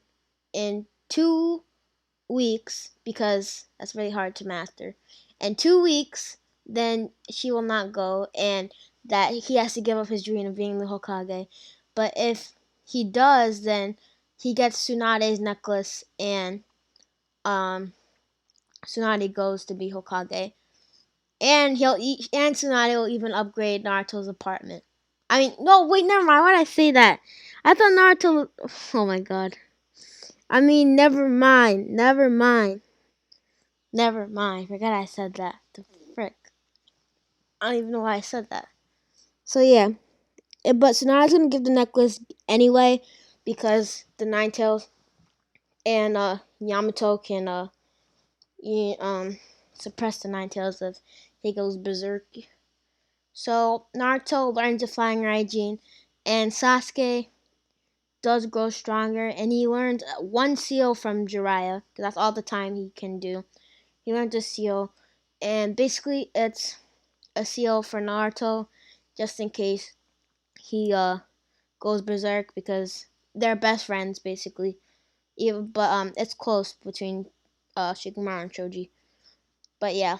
in 2 weeks, because that's really hard to master, in 2 weeks, then she will not go, and that he has to give up his dream of being the Hokage. But if he does, then he gets Tsunade's necklace, and Tsunade goes to be Hokage. And Tsunade will even upgrade Naruto's apartment. I mean, no, wait, never mind. Why did I say that? I thought Naruto. Oh my god. I mean, never mind. Never mind. Never mind. Forgot I said that. The frick. I don't even know why I said that. So yeah, but Tsunade's gonna give the necklace anyway because the Nine Tails and Yamato can suppress the Nine Tails if he goes berserk. So Naruto learns the Flying Raijin, and Sasuke does grow stronger, and he learns one seal from Jiraiya because that's all the time he can do. He learns a seal, and basically it's a seal for Naruto, just in case he goes berserk because they're best friends basically. Even but it's close between Shikamaru and Choji. But yeah,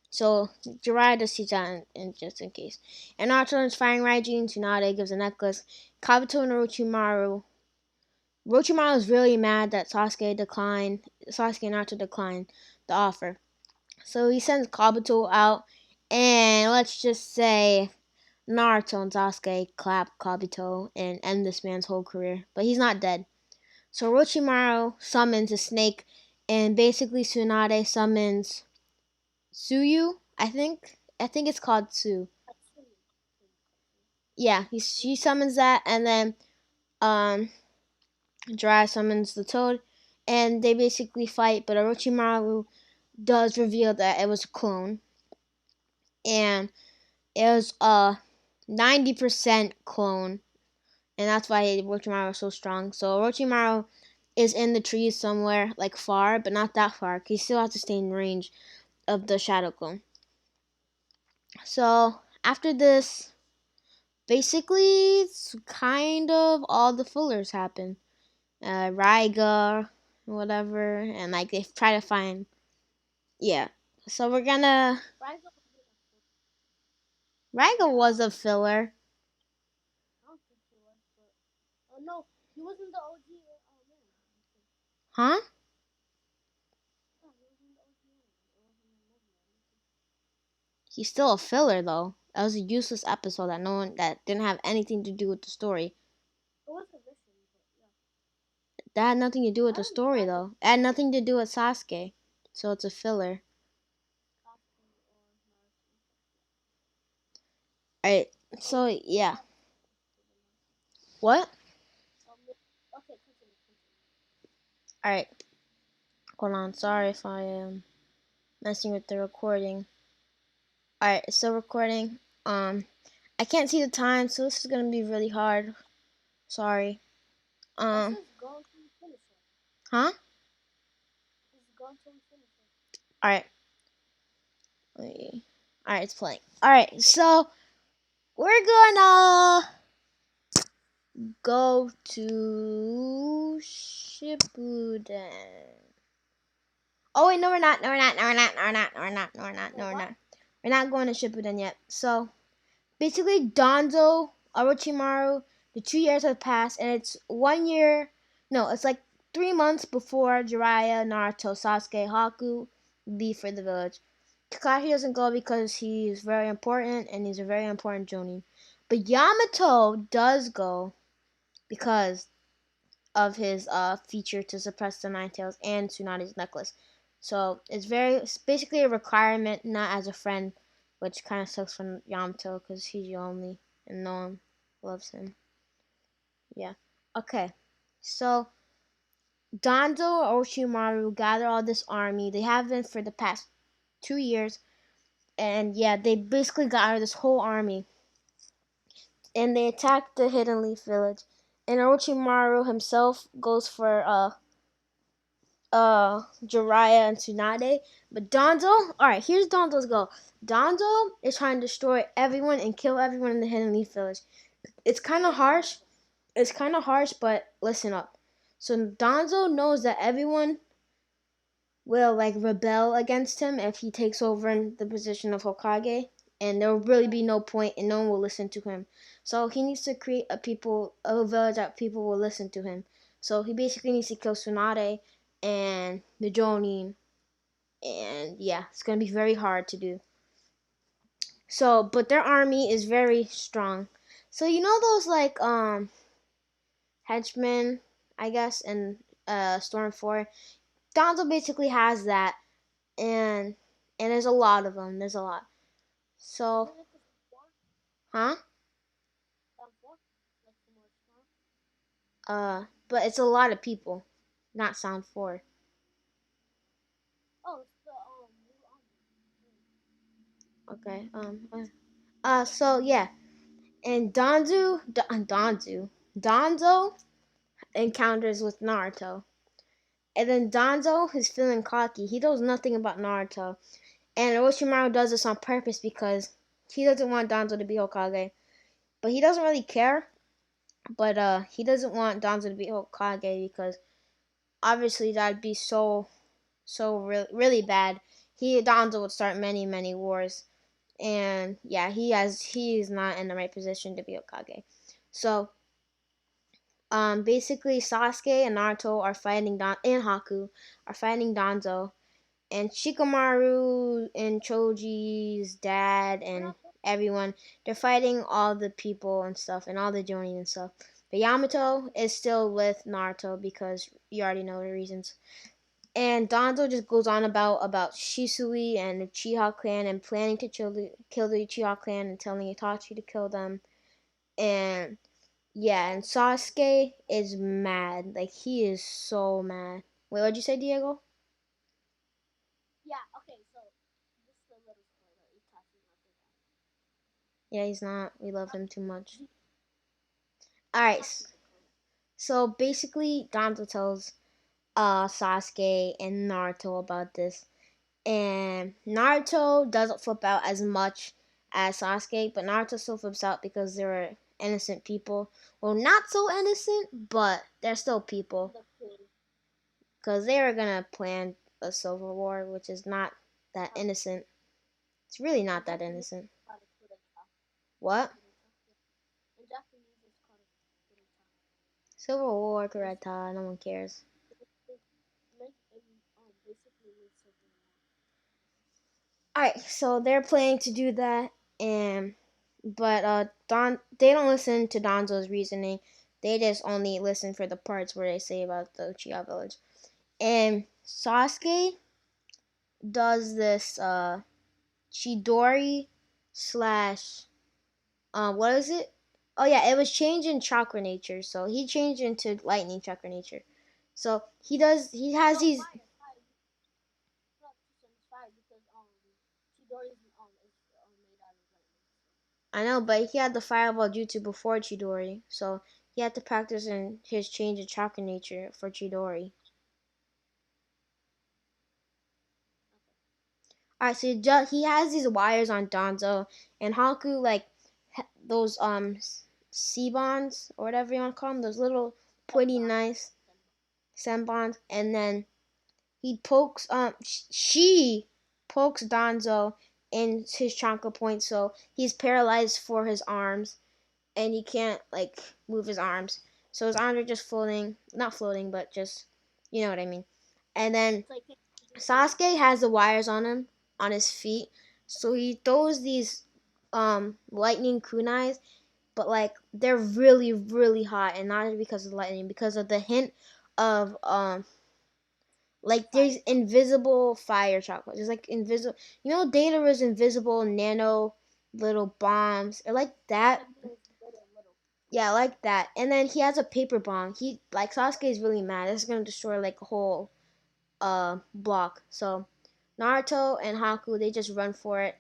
so Jiraiya does teach that in just in case. And Naruto learns Firing Raijin. Tsunade gives a necklace. Kabuto and Orochimaru. Orochimaru is really mad that Sasuke and Naruto declined the offer. So he sends Kabuto out, and let's just say Naruto and Sasuke clap Kabuto and end this man's whole career. But he's not dead. So Orochimaru summons a snake, and basically Tsunade summons Suyu. I think it's called Su. Yeah, she summons that, and then um, Jiraiya summons the Toad, and they basically fight. But Orochimaru does reveal that it was a clone, and it was a 90% clone, and that's why Orochimaru is so strong. So Orochimaru is in the trees somewhere, like far, but not that far. He still has to stay in range of the Shadow Clone. So after this, basically, it's kind of all the fillers happen. Raiga, whatever, and like they try to find. Yeah. So we're gonna. Raiga was a filler. I don't think he was, but oh no, he wasn't the OG. Oh man, Huh? yeah, he wasn't the OG. It wasn't the movie. He's still a filler though. That was a useless episode that no one that didn't have anything to do with the story. It wasn't listen, but yeah. That had nothing to do with I the don't story have it. though. It had nothing to do with Sasuke. So it's a filler. Sasuke or Naruto. Alright, Oh, so what yeah. happened to them? What? Okay, continue, continue. Alright, hold on. Sorry if I am messing with the recording. Alright, so recording. I can't see the time, so this is gonna be really hard. Sorry. Let's Um, just go until we finish it. huh? Just go until we finish it. Alright. Alright, it's playing. Alright, so we're gonna go to Shippuden. Oh wait, no we're not. No we're not. No we're not. No we're not. No we're not. No we're not. No Wait, we're what? not. We're not going to Shippuden yet. So basically, Danzo, Orochimaru, the 2 years have passed, and it's 1 year. No, it's like 3 months before Jiraiya, Naruto, Sasuke, Haku leave for the village. Kakashi doesn't go because he's very important and he's a very important Jonin. But Yamato does go because of his feature to suppress the Nine Tails and Tsunade's necklace. So it's basically a requirement, not as a friend, which kind of sucks for Yamato because he's lonely and no one loves him. Yeah. Okay. So Danzo and Orochimaru gather all this army. They have been for the past 2 years, and yeah, they basically gather this whole army, and they attack the Hidden Leaf Village. And Orochimaru himself goes for Jiraiya and Tsunade. But Danzo, alright, here's Danzo's goal. Danzo is trying to destroy everyone and kill everyone in the Hidden Leaf Village. It's kind of harsh. It's kind of harsh, but listen up. So Danzo knows that everyone will like rebel against him if he takes over in the position of Hokage, and there will really be no point, and no one will listen to him. So he needs to create a village that people will listen to him. So he basically needs to kill Tsunade and the Jonin, and yeah, it's gonna be very hard to do. So, but their army is very strong. So you know those like henchmen, I guess, in Storm 4. Danzo basically has that, and there's a lot of them. There's a lot. So, Isn't it the four? huh? Four? Like the more strong? But it's a lot of people, not Sound 4. Oh, it's the new army. Okay. So yeah, and Danzo encounters with Naruto, and then Danzo is feeling cocky. He knows nothing about Naruto, and Orochimaru does this on purpose because he doesn't want Danzo to be Hokage, but he doesn't really care. But he doesn't want Danzo to be Hokage because obviously that'd be really bad. Danzo would start many wars, and yeah, he is not in the right position to be Hokage. So basically Sasuke and Naruto are fighting and Haku are fighting Danzo, and Shikamaru and Choji's dad and everyone, they're fighting all the people and stuff and all the Jonin and stuff. But Yamato is still with Naruto because you already know the reasons. And Danzo just goes on about Shisui and the Uchiha clan and planning to kill the Uchiha clan and telling Itachi to kill them. And yeah, and Sasuke is mad. Like, he is so mad. Wait, what'd you say, Diego? Yeah, okay, so this is a little spoiler. Itachi's not the guy. Yeah, he's not. We love him too much. Itachi Alright, the clone. so basically, Danzo tells Sasuke and Naruto about this. And Naruto doesn't flip out as much as Sasuke, but Naruto still flips out because there are innocent people. Well, not so innocent, but they're still people. The king. Because they are gonna plan a civil war, which is not that innocent. It's really I not that hope he innocent. try to kill Itachi. What? Naruto. Yeah. In Japanese, it's called naruto. Civil War, It's Kurata, no one cares. basically means civil war. Alright, so they're planning to do that, and but they don't listen to Donzo's reasoning. They just only listen for the parts where they say about the Uchiha village. And Sasuke does this Chidori slash what is it? Oh yeah, it was changing chakra nature. So he changed into lightning chakra nature. So he has No, these. fire. No, it's fire because Chidori is made out of lightning. I know, but he had the fireball jutsu before Chidori, so he had to practice in his change of chakra nature for Chidori. Alright, so he has these wires on Danzo, and Haku like those C-bonds or whatever you want to call them, those little pointy nice senbonds, and then he pokes she pokes Danzo in his chakra point, so he's paralyzed for his arms, and he can't like move his arms. So his arms are just floating, not floating, but just you know what I mean. And then Sasuke has the wires on him on his feet, so he throws these lightning kunais, but like they're really really hot, and not because of the lightning, because of the hint of like there's invisible fire chocolate. There's like invisible. You know, Data was invisible nano little bombs, or like that. Yeah, like that. And then he has a paper bomb. He like Sasuke is really mad. This is gonna destroy like a whole block. So Naruto and Haku they just run for it.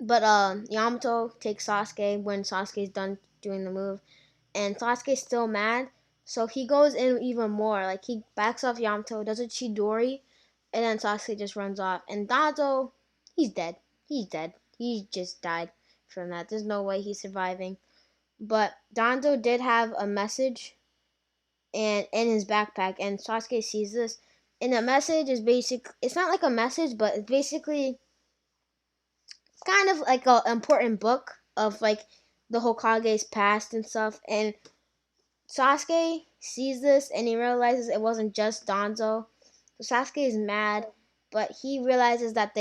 But Yamato takes Sasuke when Sasuke's done doing the move, and Sasuke's still mad. So he goes in even more. Like he backs off Yamato, does a Chidori, and then Sasuke just runs off. And Danzo, he's dead. He's dead. He just died from that. There's no way he's surviving. But Danzo did have a message and in his backpack, and Sasuke sees this. And the message is basic. It's not like a message, but it's basically kind of like an important book of like the Hokage's past and stuff. And Sasuke sees this and he realizes it wasn't just Danzo. So Sasuke is mad, but he realizes that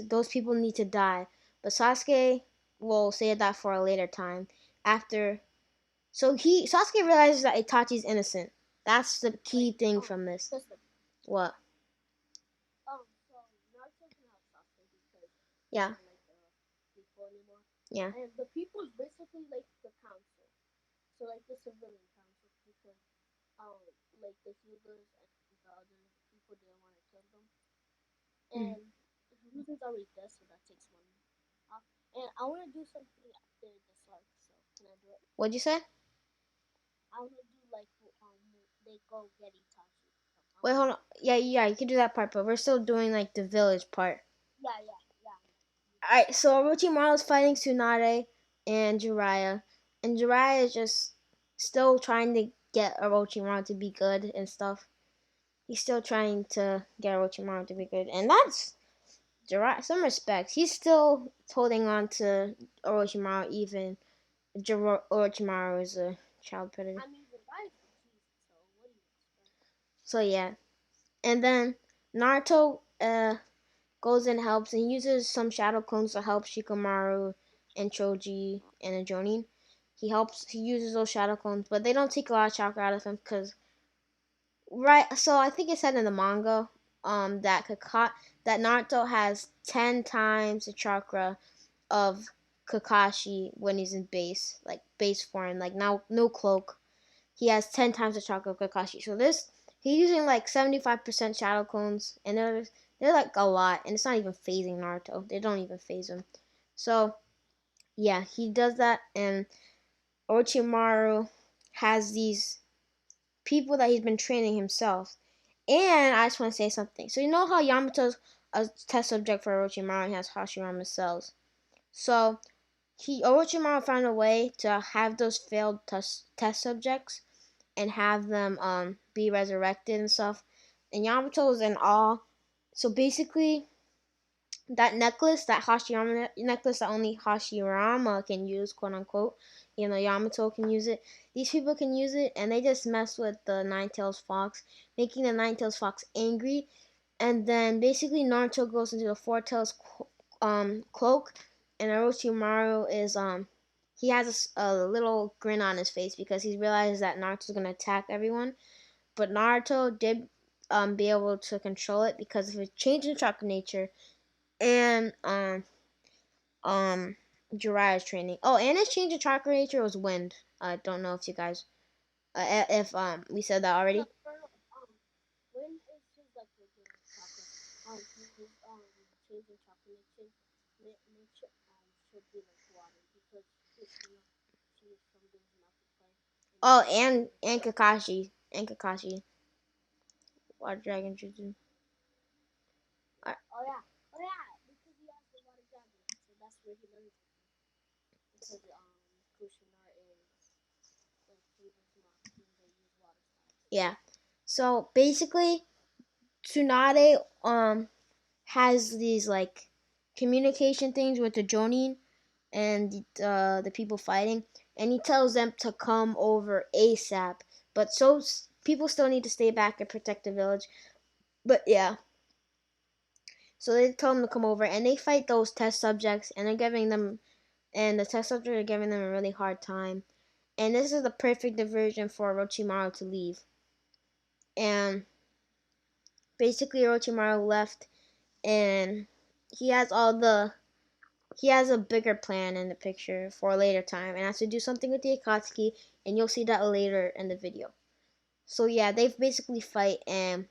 those people need to die. But Sasuke will say that for a later time. After Sasuke realizes that Itachi's innocent. That's the key thing from this. What? So Naruto can help Sasuke because Yeah. like people anymore. Yeah. And the people is basically like the council. So like the civilian council because like the healers and the other people didn't want to kill them. And Ruden's already dead, so that takes one off. And I want to do something after this arc, so can I do it? What'd you say? I want to do like they go get Itachi. Wait, hold on. Yeah, you can do that part, but we're still doing like the village part. Yeah. Alright, so Orochimaru is fighting Tsunade and Jiraiya. And Jiraiya is just still trying to get Orochimaru to be good and stuff. He's still trying to get Orochimaru to be good. And that's Jiraiya, some respect. He's still holding on to Orochimaru even Orochimaru is a child predator. I mean, the guy's the cheese, so what do you expect? So yeah. And then Naruto goes and helps, and he uses some shadow clones to help Shikamaru and Choji and a Jonin. He uses those shadow clones, but they don't take a lot of chakra out of him because, right, so I think it said in the manga, that Naruto has 10 times the chakra of Kakashi when he's in base form, like now, no cloak. He has 10 times the chakra of Kakashi. So he's using like 75% shadow clones, and they're like a lot, and it's not even phasing Naruto. They don't even phase him. So yeah, he does that, and Orochimaru has these people that he's been training himself. And I just want to say something. So you know how Yamato's a test subject for Orochimaru and he has Hashirama cells. So Orochimaru found a way to have those failed test subjects and have them be resurrected and stuff. And Yamato's in awe. So basically, that necklace, that Hashirama necklace that only Hashirama can use, quote unquote. You know, Yamato can use it. These people can use it, and they just mess with the Nine-Tails Fox, making the Nine-Tails Fox angry. And then basically Naruto goes into the Four-Tails cloak, and Orochimaru is he has a little grin on his face because he realizes that Naruto's gonna attack everyone. But Naruto did be able to control it because of his change in chakra nature and um Jiraiya's training. Oh, and his change in chakra nature was wind. I don't know if you guys if we said that already. No, when is his like regular chocolate? His changing chocolate nature should be like water because she is from doing enough to play. Oh, and Kakashi water dragon jutsu. Oh yeah, because he has the water dragon, so that's where he learns it from. Because Kushina is like he does not when they use water styles. Yeah. So basically, Tsunade has these like communication things with the Jonin and the people fighting, and he tells them to come over ASAP. But people still need to stay back and protect the village. But yeah, so they tell them to come over, and they fight those test subjects, and the test subjects are giving them a really hard time. And this is the perfect diversion for Orochimaru to leave. And basically, Orochimaru left, and he has all the he has a bigger plan in the picture for a later time and has to do something with the Akatsuki, and you'll see that later in the video. So yeah, they basically fight, and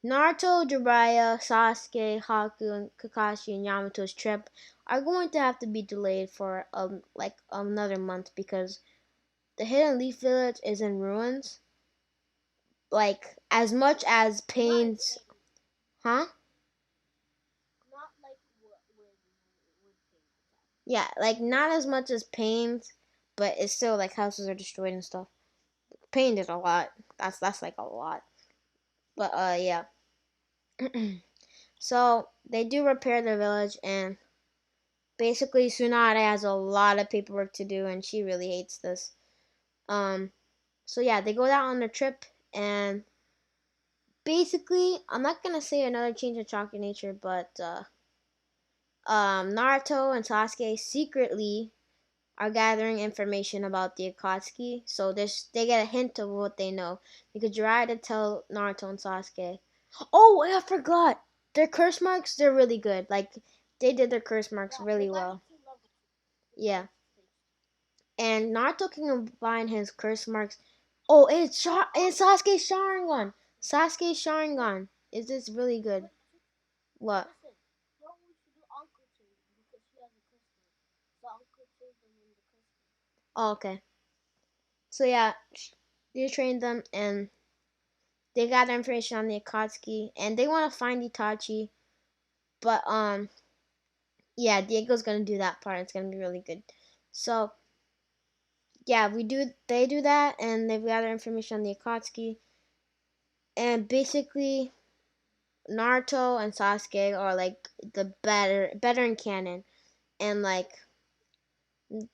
Naruto, Jiraiya, Sasuke, Haku, and Kakashi and Yamato's trip are going to have to be delayed for like another month because the Hidden Leaf Village is in ruins. Like as much as Pain's, huh? Not like when Pain attacked. Yeah, like not as much as Pain's, but it's still like houses are destroyed and stuff. Pain did a lot. That's like a lot. But yeah. So they do repair the village, and basically Tsunade has a lot of paperwork to do, and she really hates this. Um, so yeah, they go out on their trip, and basically, I'm not gonna say another change in Chakra nature, but Naruto and Sasuke secretly are gathering information about the Akatsuki, so they get a hint of what they know because Jiraiya to tell Naruto and Sasuke. Oh, I forgot. Their curse marks, they're really good. Like they did their curse marks Yeah, really they got well. it to level 2. They got Yeah, it to stage 2. and Naruto can combine his curse marks. Oh, it's Sasuke's Sharingan. Sasuke's Wait, Sharingan is this really good? wait, What? listen. You know what we should do? Uncle change them because she has a curse word. So Uncle change them in the curse word. Oh, okay. So yeah, they trained them and they gather information on the Akatsuki and they want to find Itachi, but yeah, Diego's gonna do that part. It's gonna be really good. So yeah, they do that and they gather information on the Akatsuki, and basically Naruto and Sasuke are like the better in canon, and like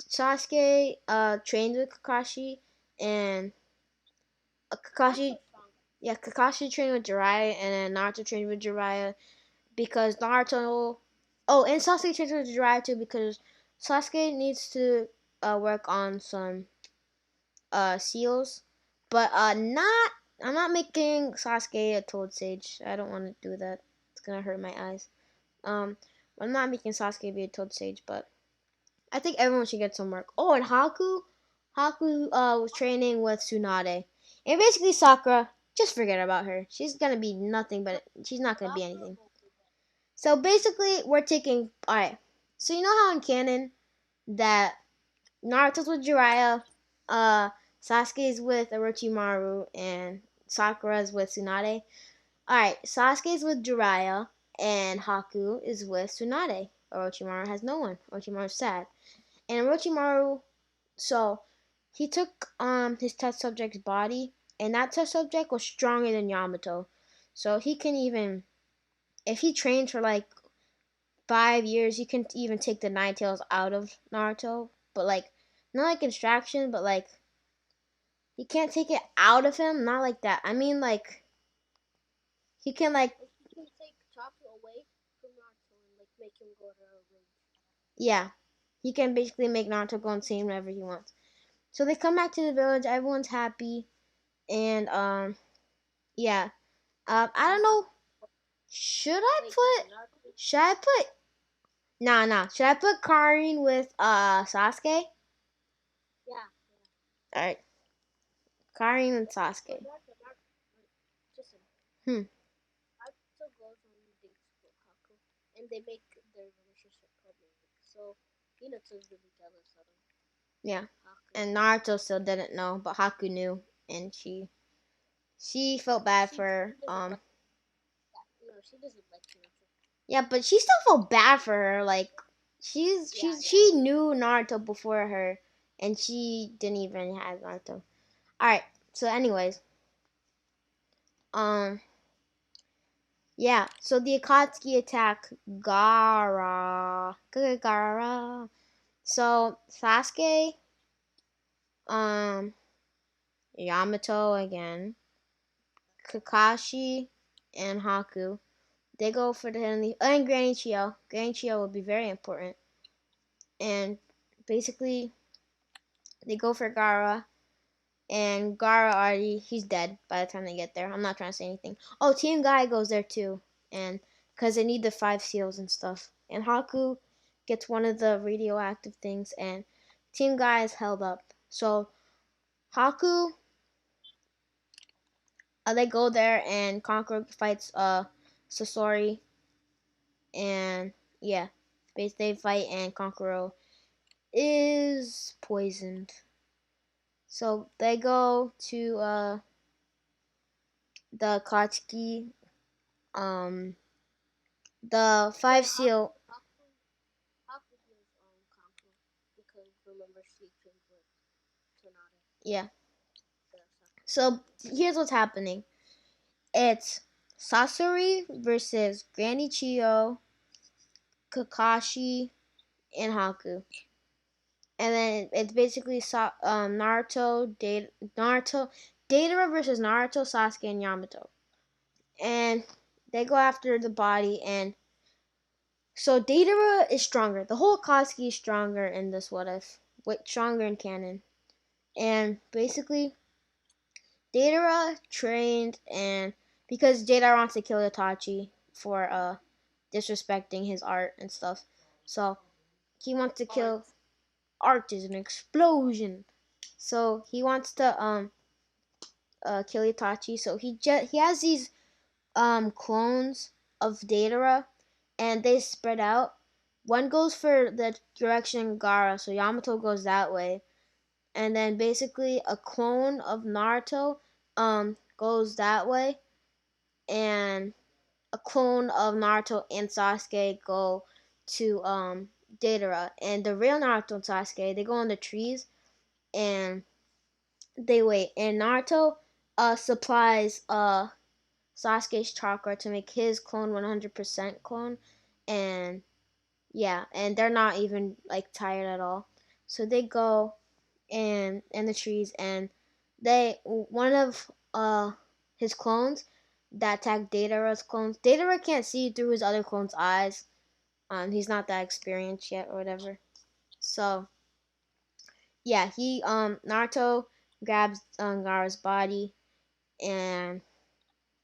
Sasuke trained with Kakashi, and Kakashi Naruto's stronger. yeah, Kakashi trained with Jiraiya, and then Naruto trained with Jiraiya because Naruto. Oh, and Sasuke trains with Jiraiya too because Sasuke needs to work on some seals, but not. I'm not making Sasuke a Toad Sage. I don't want to do that. It's gonna hurt my eyes. Um, I'm not making Sasuke be a Toad Sage, but I think everyone should get some work. Oh, and Haku was training with Tsunade, and basically Sakura. Just forget about her. She's gonna be nothing, but she's not gonna be Sakura anything. won't be there. So basically, we're taking. All right. So you know how in canon that Naruto's with Jiraiya, uh, Sasuke's with Orochimaru, and Sakura's with Tsunade. All right. Sasuke's with Jiraiya, and Haku is with Tsunade. Orochimaru has no one. Orochimaru's sad, and Orochimaru. So he took his test subject's body, and that test subject was stronger than Yamato. So he can even if he trains for like 5 years, you can even take the nine tails out of Naruto, but like not like extraction, but like you can't take it out of him. Not like that. I mean, like he can like Like you can take chocolate away from Naruto and like make him go to a rage. yeah, he can basically make Naruto go insane whenever he wants. So they come back to the village. Everyone's happy, and yeah. I don't know. Should I Wait, put? Naruto? Should I put? Nah. Should I put Karin with Sasuke? Yeah. All right, Karin and But Sasuke. Naruto, listen. Hmm. Naruto goes on dates with Haku, and they make their relationship public. So Hinata's really jealous of Yeah. Haku. And Naruto still didn't know, but Haku knew, and she felt bad She for doesn't like that. No, she doesn't like Hinata. yeah, but she still felt bad for her. Like Yeah. she knew Naruto before her, and she didn't even have Naruto. All right. So, anyways, um, yeah. So the Akatsuki attack Gara. So Sasuke, um, Yamato again, Kakashi, and Haku. They go for the Heavenly and Granny Chio. Granny Chio will be very important. And basically they go for Gara, and Gara already he's dead by the time they get there. I'm not trying to say anything. Oh, Team Guy goes there too, and because they need the 5 seals and stuff. And Haku gets one of the radioactive things, and Team Guy is held up. So Haku, they go there, and Conqueror fights Sasori, and yeah, they fight, and Conqueror is poisoned. So they go to the Akatsuki, the But five seal. Haku heals Kanku because remember she trained with Tornado. Yeah. The Sakura. So here's what's happening. It's Sasori versus Granny Chio, Kakashi, and Haku. And then it's basically Naruto, Deidara versus Naruto, Sasuke, and Yamato. And they go after the body, and so Deidara is stronger. The whole Akatsuki is stronger in this what if, stronger in canon. And basically, Deidara trained, and because Deidara wants to kill Itachi for disrespecting his art and stuff, so he wants to kill. Art is an explosion, so he wants to kill Itachi. So he has these clones of Deidara, and they spread out. One goes for the direction Gara, so Yamato goes that way, and then basically a clone of Naruto goes that way, and a clone of Naruto and Sasuke go to Deidara, and the real Naruto and Sasuke they go in the trees, and they wait, and Naruto supplies Sasuke's chakra to make his clone 100% clone, and yeah, and they're not even like tired at all. So they go and in the trees, and they one of his clones that attacked Datara's clones. Datara can't see through his other clone's eyes. He's not that experienced yet or whatever. So yeah, he Naruto grabs Gaara's body, and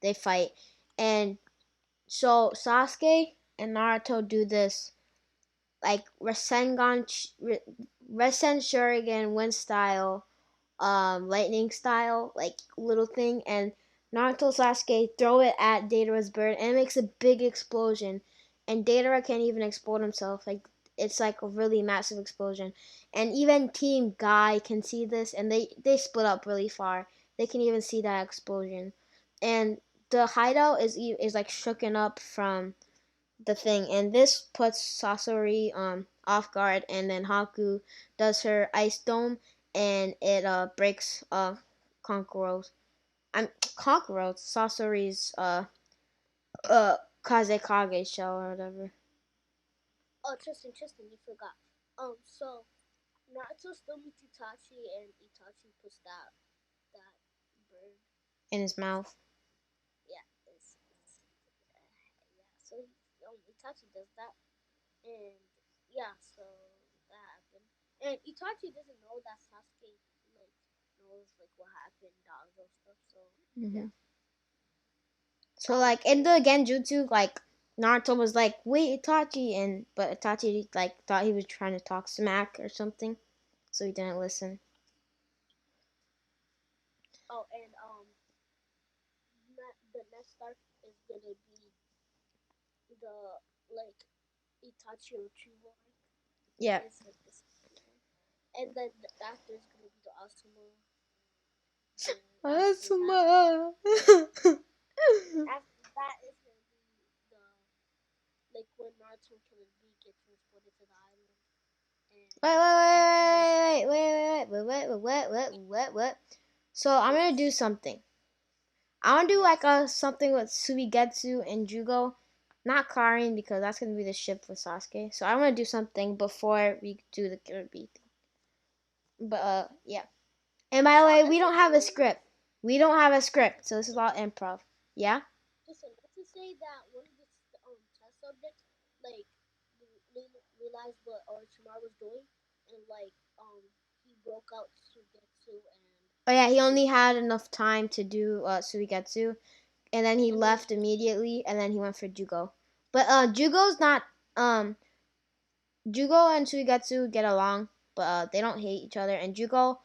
they fight. And so Sasuke and Naruto do this like Rasen Shuriken wind style, lightning style, like little thing, and Naruto Sasuke throw it at Datara's bird, and it makes a big explosion, and Datara can't even explode himself. Like it's like a really massive explosion, and even Team Guy can see this, and they split up really far. They can even see that explosion, and the hideout is like shooken up from the thing, and this puts Sasori off guard, and then Haku does her ice dome, and it breaks Konkuro's I'm Konkuro's Sasori's Kazekage shell or whatever. Oh, Tristan, you forgot. So Naruto still meets Itachi, and Itachi puts that bird. in his mouth. Yeah, yeah. So Itachi does that, and yeah, so that happened. And Itachi doesn't know that Sasuke like knows like what happened, Naruto stuff. So Hmm. yeah. So like in the Genjutsu, like Naruto was like, "Wait, Itachi," and but Itachi like thought he was trying to talk smack or something, so he didn't listen. Oh, and the next arc is gonna be the like Itachi Uchiwa arc. Yeah. It's like this one. And then after is gonna be the Asuma. And Asuma. after that is gonna be the like when Naruto and Killer Bee get transported to the island. And Wait, after that, wait. So I'm gonna do yes, something. I want to do like yes. a something with Suigetsu and Jugo, not Karin because that's gonna be the ship for Sasuke. So I want to do something before we do the Killer Bee thing. But yeah. And by the Oh, way, we let's don't just have a say, script. We don't have a script, so this is all improv. Yeah. listen, let's just say that one of the test subjects like realized what Orochimaru was doing, and like he broke out Sugetsu Oh yeah, he only Jugo, had enough time to do Suigetsu, and then he and then left immediately, and then he went for Jugo. But Jugo's not Jugo and Suigetsu get along, but they don't hate each other, and Jugo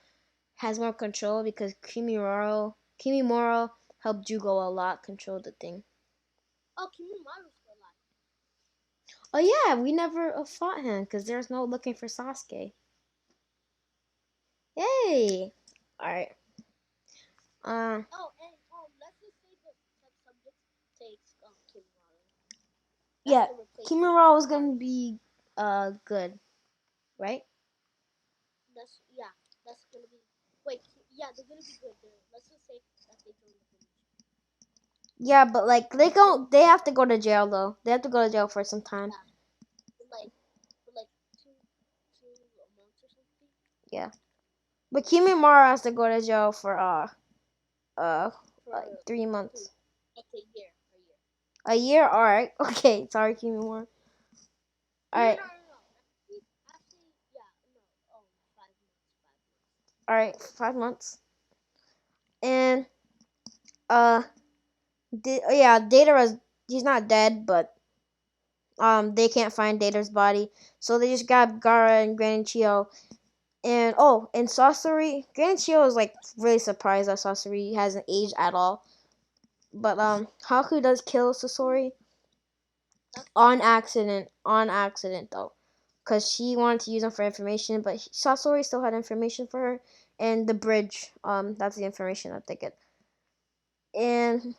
has more control because Kimimaro helped Jugo a lot control the thing. oh, Kimimaro still alive. Oh yeah, we never fought him because there's no looking for Sasuke. Yay! All right. Uh, Oh, and let's just say the test subject takes Kimimaro. That's yeah, the replacement Kimimaro for is gonna Karin. be good, right? That's yeah. That's gonna be. Wait, yeah, they're gonna be good. Let's just say that they join the village. Yeah, but like they have to go to jail though. They have to go to jail for some time. Yeah, for like two months or something. Yeah, but Kimimaro has to go to jail for uh like For 3 months. two, like a year, a year. A year. All right. Okay. Sorry, Kimimaro. All No, right. no, no, no. Actually, yeah, no. Oh, 5 months, 5 months. All right. 5 months. And uh, yeah, Data is he's not dead, but they can't find Data's body, so they just got Gara and Granchio. And oh, and Sasori, Granchio is like really surprised that Sasori hasn't aged at all. But Haku does kill Sasori That's on accident though, because she wanted to use him for information, but Sasori still had information for her, and the bridge, that's the information that they get. And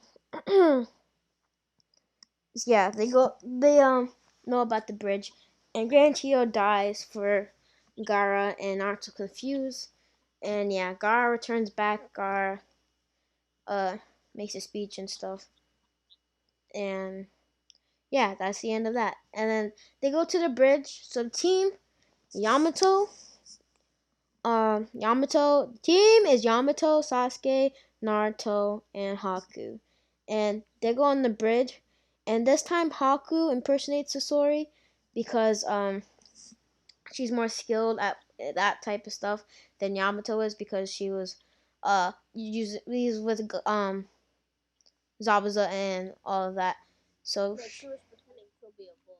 yeah, they know about the bridge, and Granchio dies for Gara, and Naruto confused, and yeah, Gara returns back. Gara uh makes a speech and stuff, and yeah, that's the end of that. And then they go to the bridge. So the team Yamato, Yamato team is Yamato, Sasuke, Naruto, and Haku, and they go on the bridge. And this time Haku impersonates Sasori because she's more skilled at that type of stuff than Yamato is because she was used with Zabuza and all of that. So like she was pretending to be a boy.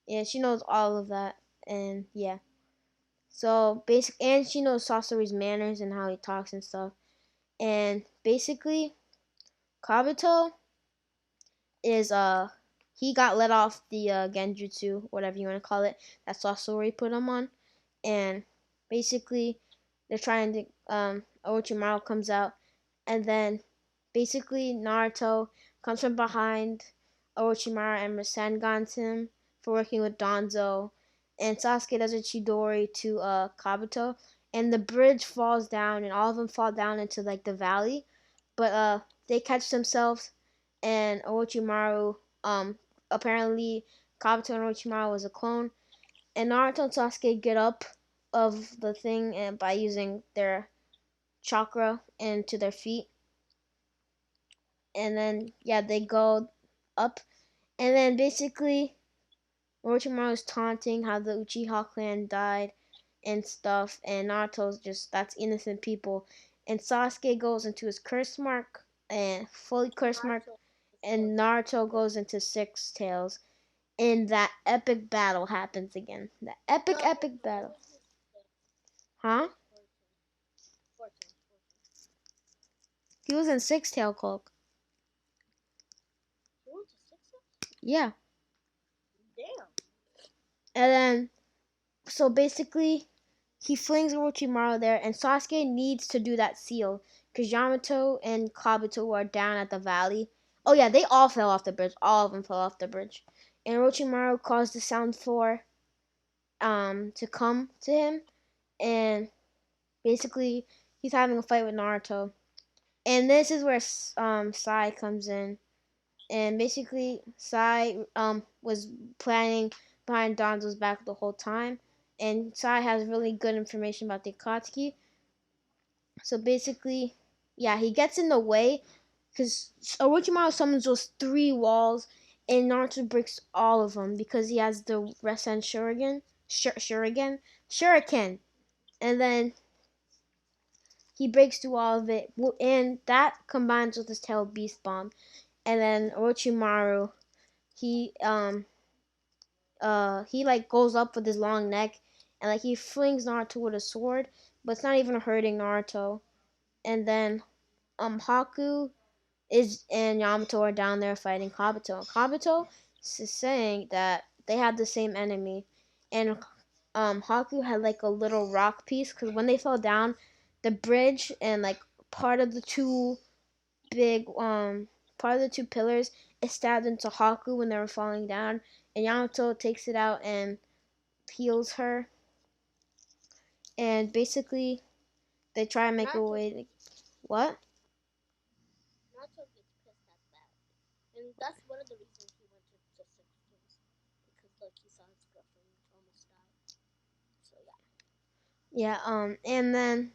yeah, she knows all of that, and yeah. So and she knows Sasori's manners and how he talks and stuff. And basically, Kabuto is he got let off the genjutsu, whatever you want to call it, that Sasori put him on, and basically they're trying to Orochimaru comes out, and then basically Naruto comes from behind Orochimaru and Rasengans him for working with Danzo, and Sasuke does a Chidori to Kabuto, and the bridge falls down, and all of them fall down into like the valley, but they catch themselves, and Orochimaru apparently Kabuto and Orochimaru was a clone, and Naruto and Sasuke get up of the thing and by using their chakra into their feet, and then yeah, they go up, and then basically Orochimaru is taunting how the Uchiha clan died and stuff, and Naruto's just that's innocent people, and Sasuke goes into his curse mark and fully curse mark, Naruto and was Naruto goes into Six Tails, and that epic battle happens again. The epic no, epic no, it battle, wasn't six. It huh? was 14. He was in Six Tail Cloak. He went to six? Yeah, Damn. and then so basically he flings Orochimaru there, and Sasuke needs to do that seal because Yamato and Kabuto are down at the valley. Oh yeah, they all fell off the bridge. All of them fell off the bridge, and Orochimaru caused the Sound Four to come to him, and basically he's having a fight with Naruto, and this is where Sai comes in, and basically Sai was planning behind Donzo's back the whole time, and Sai has really good information about the Akatsuki. So basically, yeah, he gets in the way because Orochimaru summons those three walls, and Naruto breaks all of them because he has the Rasen Shuriken, and then he breaks through all of it, and that combines with his tail Beast Bomb, and then Orochimaru, he he like goes up with his long neck, and like he flings Naruto with a sword, but it's not even hurting Naruto, and then Haku is and Yamato are down there fighting Kabuto. Kabuto is saying that they had the same enemy, and Haku had like a little rock piece because when they fell down, the bridge and like part of the two big part of the two pillars is stabbed into Haku when they were falling down, and Yamato takes it out and heals her, and basically they try and make a Naruto, way to what? Naruto gets pissed at that. And that's one of the reasons he went to six games. Because, like, he saw his girlfriend almost die. So, yeah. Yeah, and then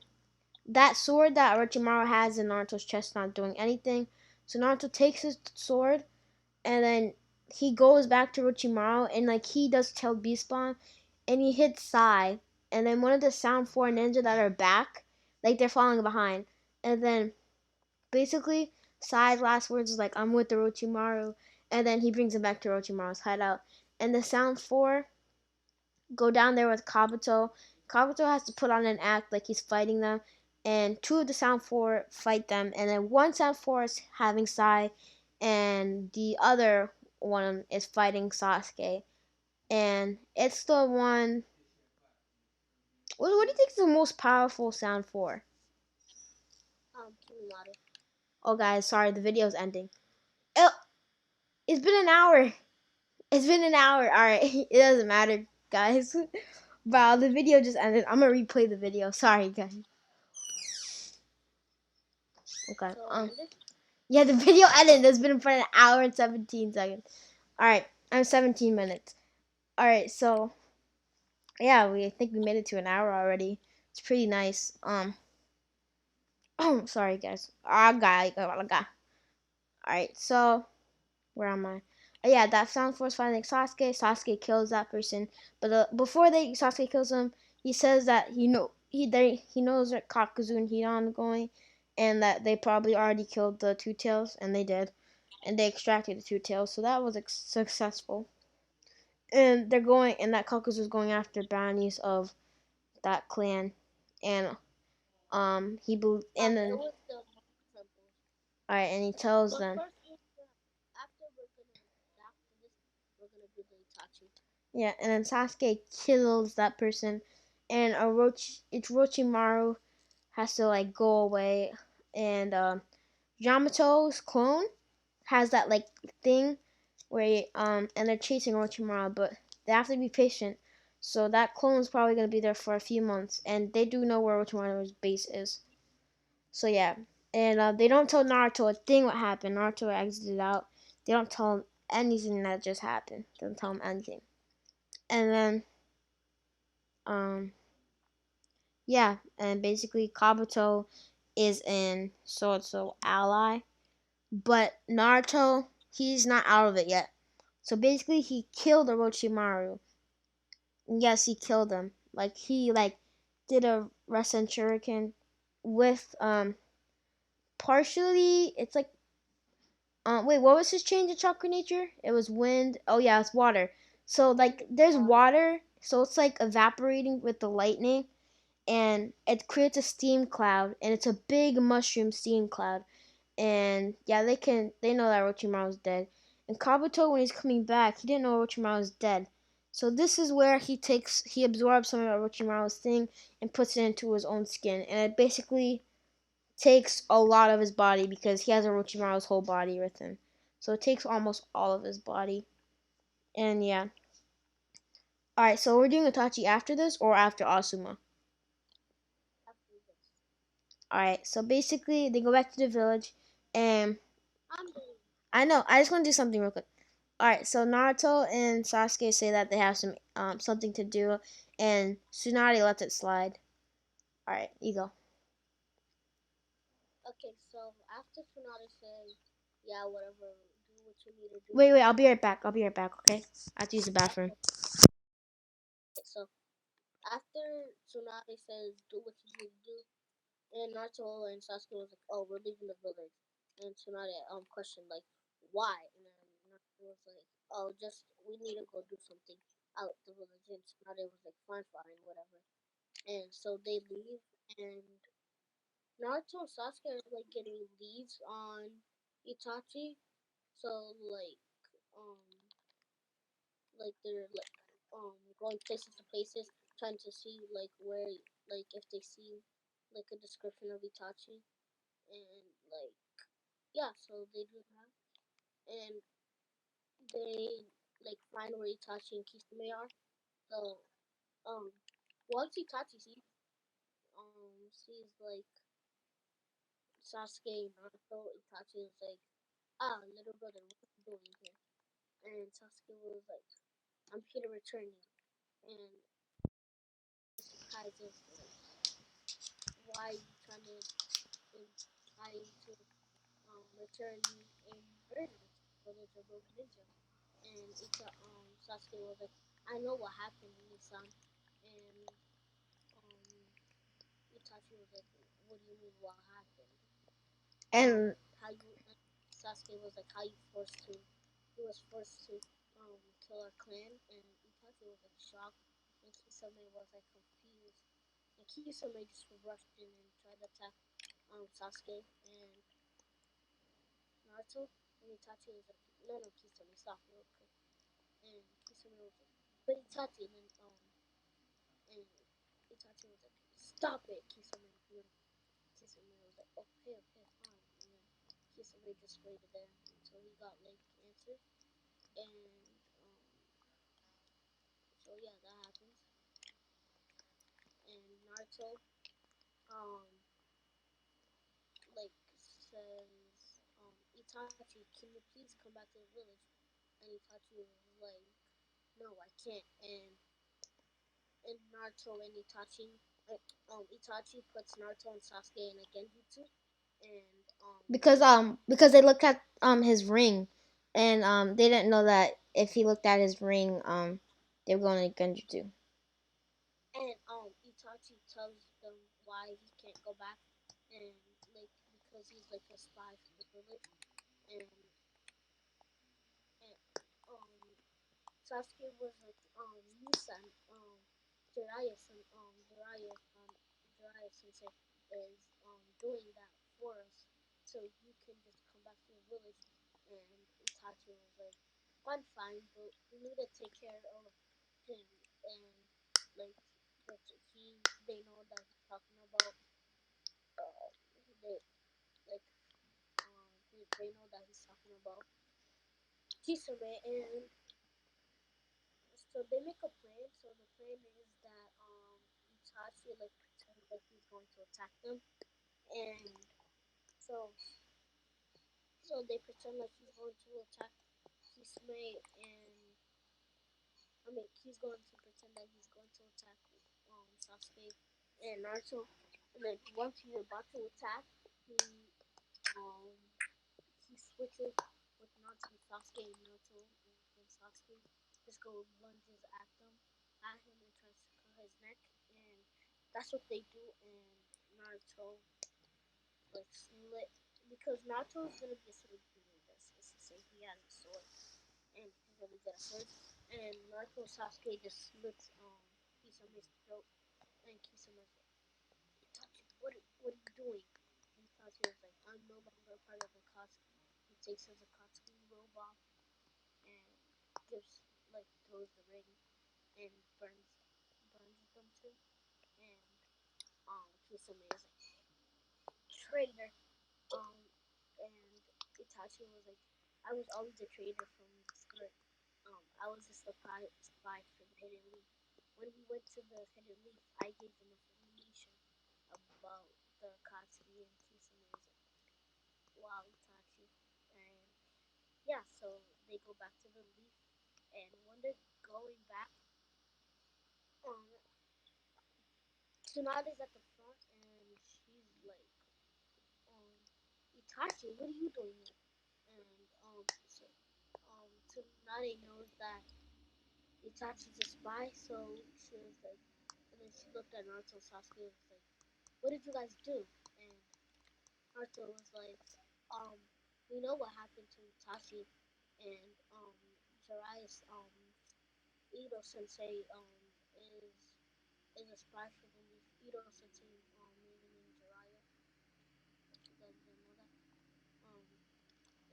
that sword that Orochimaru has in Naruto's chest not doing anything. So Naruto takes his sword and then he goes back to Orochimaru and like he does tell Beast Bomb and he hits Sai, and then one of the Sound Four ninja that are back, like they're falling behind. And then basically Sai's last words is like I'm with Orochimaru, and then he brings him back to Orochimaru's hideout. And the Sound Four go down there with Kabuto. Kabuto has to put on an act like he's fighting them, and two of the Sound Four fight them, and then one Sound Four is having Sai, and the other one is fighting Sasuke. And it's the one. What do you think is the most powerful Sound Four? Kiminato. Oh, guys, sorry, the video's ending. Oh, it's been an hour. It's been an hour. All right, it doesn't matter, guys. Wow, the video just ended. I'm gonna replay the video. Sorry, guys. Okay. So, it ended? Yeah, the video ended. It's been for an hour and 17 seconds. All right, I'm 17 minutes. All right, so yeah, I think we made it to an hour already. It's pretty nice. Oh, sorry guys. All right, so where am I? Yeah, that Sound Force fighting Sasuke. Sasuke kills that person, but before Sasuke kills him, he says that he knows that Kakuzu and Hidan are going, and that they probably already killed the Two Tails, and they did, and they extracted the Two Tails, so that was successful. And they're going, and that Kakuzu is going after bounties of that clan, and and It then was the temple. all right, and he tells But them. first, after this, we're gonna do the Itachi. Yeah, and then Sasuke kills that person, and Orochimaru has to like go away, and Yamato's clone has that like thing where and they're chasing Orochimaru, but they have to be patient. So that clone is probably gonna be there for a few months, and they do know where Orochimaru's base is. So yeah, and they don't tell Naruto a thing what happened. Naruto exited out. They don't tell him anything that just happened. Doesn't tell him anything. And then um yeah, and basically Kabuto is in Sword ally, but Naruto, he's not out of it yet. So basically he killed Orochimaru. Yes, he killed him. Like he did a Rasen Shuriken with partially it's like wait, what was his change of chakra nature? It was wind. Oh yeah, it's water. So there's water, so it's like evaporating with the lightning, and it creates a steam cloud, and it's a big mushroom steam cloud. And yeah, they know that Orochimaru's dead. And Kabuto, when he's coming back, he didn't know Orochimaru's dead. So this is where he absorbs some of Orochimaru's thing and puts it into his own skin, and it basically takes a lot of his body because he has Orochimaru's whole body with him. So it takes almost all of his body. And yeah. Alright, so we're doing Itachi after this or after Asuma? After this. Alright, so basically they go back to the village and I'm doing. I know, I just want to do something real quick. Alright, so Naruto and Sasuke say that they have something to do and Tsunade lets it slide. Alright, you go. Okay, so after Funada says, yeah, whatever, do what you need to do. Wait, I'll be right back. Okay? I have to use the bathroom. Okay, so after Tsunade says, do what you need to do, and Naruto and Sasuke was like, oh, we're leaving the village. And Tsunade questioned, like, why? And then Naruto was like, oh, just, we need to go do something out the village. And Tsunade was like, fine, fine, whatever. And so they leave, and Naruto and Sasuke are like getting leads on Itachi. So um they're going places to places, trying to see like where if they see like a description of Itachi, and yeah, so they do that, and they find where Itachi and Kisame are. So um once Itachi sees Sasuke and Naruto, Itachi is like, ah, little brother, what are you doing here? And Sasuke was like, I'm here to return you. And Kaiser's like, why are you trying to trying to return me in murder village of Rogue Ninja? And Sasuke was like, I know what happened, Nisan. And Itachi was like, what do you mean what happened? And How you and Sasuke was like, how you forced to he was forced to kill our clan, and Itachi was like shocked, and Kisame was like confused, and Kisame just rushed in and tried to attack Sasuke and Naruto, and Itachi was like, no, no, Kisame, stop real quick, and Kisame was like, but Itachi, and Itachi was like, stop it, Kisame, and Kisame was like, okay, okay, fine, and then Kisame just waited there until he got answered, and so yeah, that happens, and Naruto um says Itachi, can you please come back to the village? And Itachi was like, no, I can't. And Naruto and Itachi puts Naruto and Sasuke in a Genjutsu, and because they looked at his ring, and they didn't know that if he looked at his ring, they were going to Genjutsu. and Itachi tells them why he can't go back, and because he's like a spy for the village, and Sasuke was like, Nisan, Jiraiya, Jiraiya Sensei is doing that for us, so you can just come back to the village. And Itachi was like, fine, fine, but we need to take care of him. And like, but they know that he's talking about, they like, they know that he's talking about Kisame, and so they make a plan. So the plan is that Itachi pretends like he's going to attack them, and so they pretend like he's going to attack Kisame and he's going to pretend that he's going to attack Sasuke and Naruto. And then once he's about to attack, um he switches with Naruto and Sasuke, and Naruto and Sasuke just go lunges at him and tries to cut his neck, and that's what they do. And Naruto like slit because Naruto's gonna be a sword this. Let's just say he has a sword and he's really good at swords. And Naruto Sasuke just slits Kisame's throat, and Kisame's like, Itachi, what are you doing? And Itachi was like, I'm no longer part of the Katsuki. He takes his Akatsuki robe off and gives throws the ring and burns them too. And Kisame is like, traitor. Um, and Itachi was like, I was always a traitor from the start. I was a spy for the Hidden Leaf. When we went to the Hidden Leaf, I gave them information about the Katsuki, and Kisame was like, wow, Itachi. And yeah, so they go back to the Leaf, and when they're going back, um, Tsunade's at the front, and she's like, um, Itachi, what are you doing here? And Tsunade knows that Itachi's a spy, so she was like, and then she looked at Naruto and Sasuke and was like, what did you guys do? And Naruto was like, um, we know what happened to Itachi, and Jiraiya's Ito Sensei is a spy for the Leaf. Ito Sensei made him named Jiraiya. If you guys didn't know that,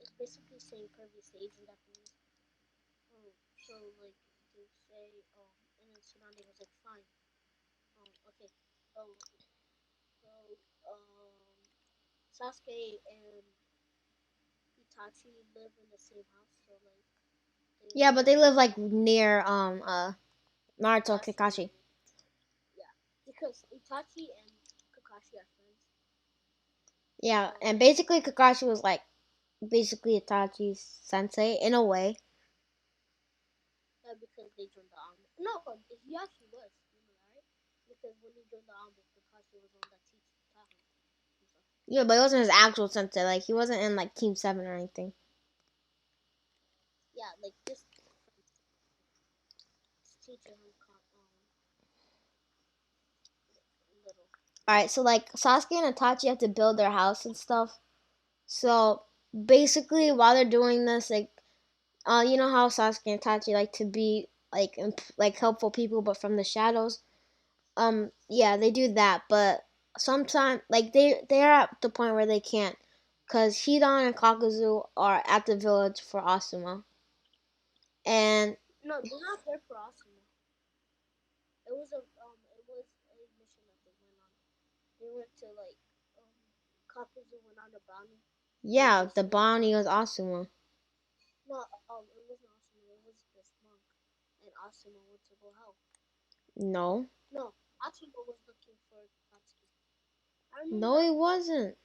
it's basically saying previous age in Japanese. So like they say, and then Tsunade was like, fine, okay, so so Sasuke and Itachi live in the same house, so like they Yeah, but live they live like like near Naruto Kakashi Kakashi. and yeah, because Itachi and Kakashi are friends. Yeah, So and basically Kakashi was like basically Itachi's sensei in a way. yeah, because they joined the army. No, he actually was. You know that, right? Because when he joined the army, Kakashi was the one that taught him and stuff. Yeah, but he wasn't his actual sensei. Like he wasn't in like Team 7 or anything. Yeah, like just teaching him little. Alright, so like Sasuke and Itachi have to build their house and stuff. So basically while they're doing this, like you know how Sasuke and Itachi like to be like helpful people but from the shadows. Yeah, they do that, but sometimes like they're at the point where they can't cuz Hidan and Kakuzu are at the village for Asuma. And No, they're not there for Asuma. It was a mission that they went on. They went to Kakuzu went on a bounty and yeah, the basically bounty was Asuma. no, it wasn't Asuma, it was this monk, and Asuma went to go help. No. No, Asuma was looking for Katsuki. I No, remember it wasn't.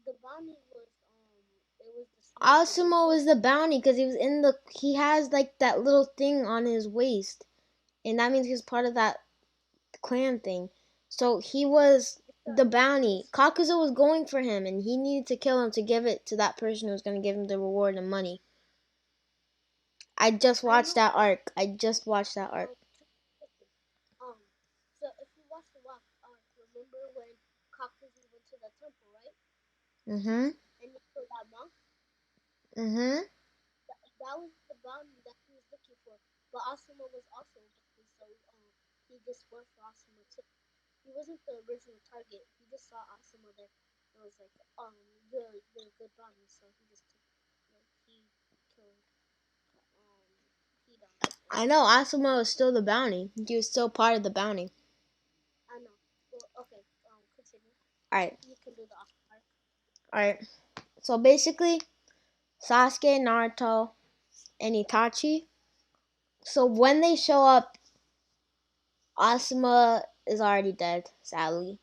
the bounty was it was this monk and they Asuma killed was him. the bounty because he has like that little thing on his waist, and that means he's part of that clan thing. So he was the bounty. Kakuzu was going for him, and he needed to kill him to give it to that person who was going to give him the reward and money. I just I watched know, that but arc. I just watched that arc. um, um, so if you watch the walk, remember when Kakuzu went to the temple, right? Mhm. And he killed that monk. Mhm. That was the bounty that he was looking for. But Asuma was also a bounty, so he just went for Asuma too. He wasn't the original target. He just saw Asuma there. And was like, you're a good bounty, so he just took, he killed Hidan. I And know Asuma yeah, was still the bounty. He was still part of the bounty. I know. Well, okay, continue. All right. You can do the arc. All right. So basically, Sasuke, Naruto, and Itachi. So when they show up, Asuma is already dead, sadly.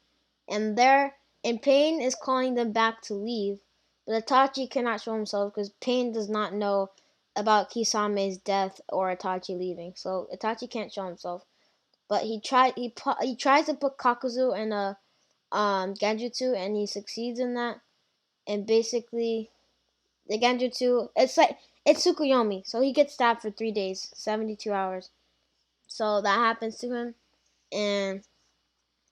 And they're in pain is calling them back to leave. But Itachi cannot show himself because Pain does not know about Kisame's death or Itachi leaving. So Itachi can't show himself. But he tries to put Kakuzu in a Genjutsu and he succeeds in that. And basically the Genjutsu it's Tsukuyomi, so he gets stabbed for 3 days, 72 hours. So that happens to him. And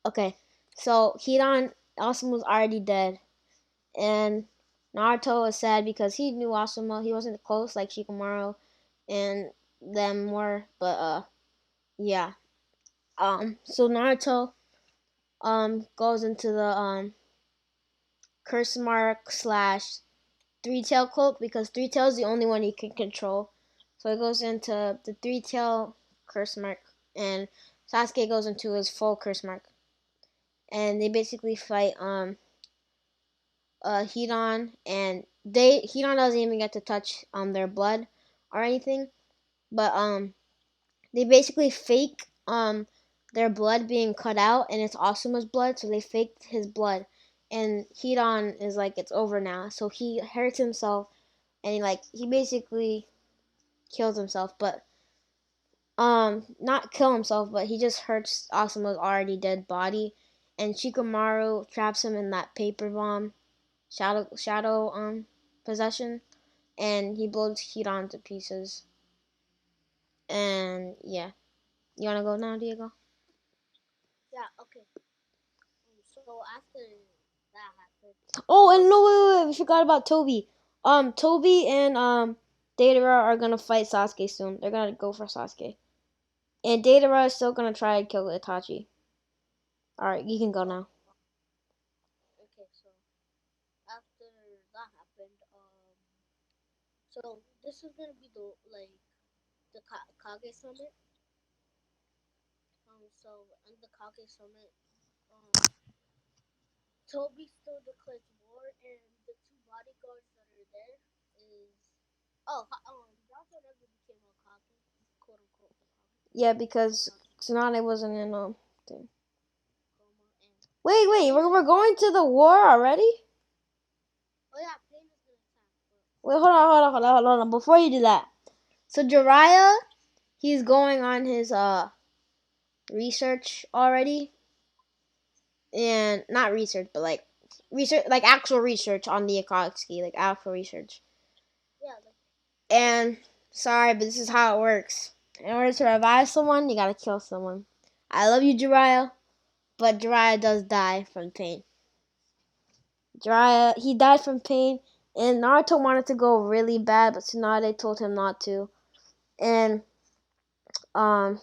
okay, so Hidan Asuma's already dead, and Naruto is sad because he knew Asuma. He wasn't close like Shikamaru and them were, but yeah. So Naruto goes into the curse mark slash three tail cloak because three tail is the only one he can control. So he goes into the three tail curse mark, and Sasuke goes into his full curse mark, and they basically fight Hidan, and Hidan doesn't even get to touch their blood or anything, but they basically fake their blood being cut out, and it's Asuma's blood, so they faked his blood, and Hidan is like it's over now, so he hurts himself, and he basically kills himself, but not kill himself, but he just hurts Asuma's already dead body, and Shikamaru traps him in that paper bomb shadow possession, and he blows Hidan to pieces. And yeah, you wanna go now, Diego? Yeah, okay. So after that happened, Oh, and no, wait, we forgot about Toby. Toby and Datara are gonna fight Sasuke soon. They're gonna go for Sasuke, and Datara is still gonna try and kill Itachi. All right, you can go now. okay, so after that happened, so this is gonna be the Kage summit. So in the Kage summit, Toby still declares war, and the two bodyguards that are there is Naruto never became a Kage, quote unquote a Kage. Yeah, because Tsunade wasn't in thing. Coma and Wait, we're going to the war already? oh yeah, Pain is gonna attack, but Wait, hold on. Before you do that, so Jiraiya, he's going on his research already, and not research, but research, like actual research on the Akatsuki, like actual research. yeah, And sorry, but this is how it works. In order to revive someone, you gotta kill someone. I love you, Jiraiya, but Jiraiya does die from pain. Jiraiya, he died from pain, and Naruto wanted to go really bad, but Tsunade told him not to. And um,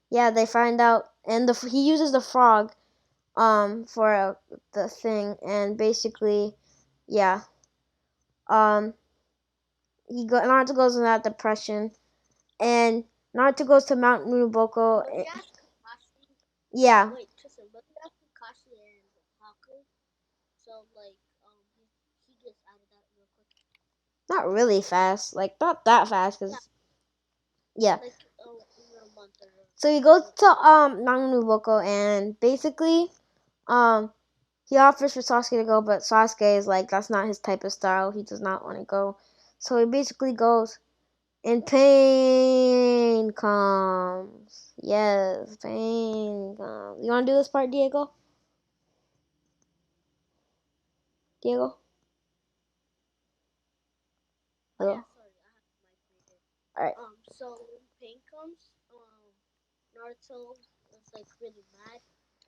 yeah, they find out, and he uses the frog for the thing, and basically, yeah, um, Naruto goes in that depression, and Naruto goes to Mount Nunoboko. but he asked Kakashi. Yeah, Wait, Tristan, but he asked Kakashi and Haku. So he gets out of that real quick. not really fast, like not that fast, Yeah, cause yeah. like in a month or So he goes two. to Mount Nunoboko, and basically, um, he offers for Sasuke to go, but Sasuke is like that's not his type of style. He does not want to go. So he basically goes, and pain comes. Yes, pain comes. You want to do this part, Diego? Diego? Oh Hello? yeah, sorry, I have my muted. Alright. So when Pain comes, Naruto is like really mad,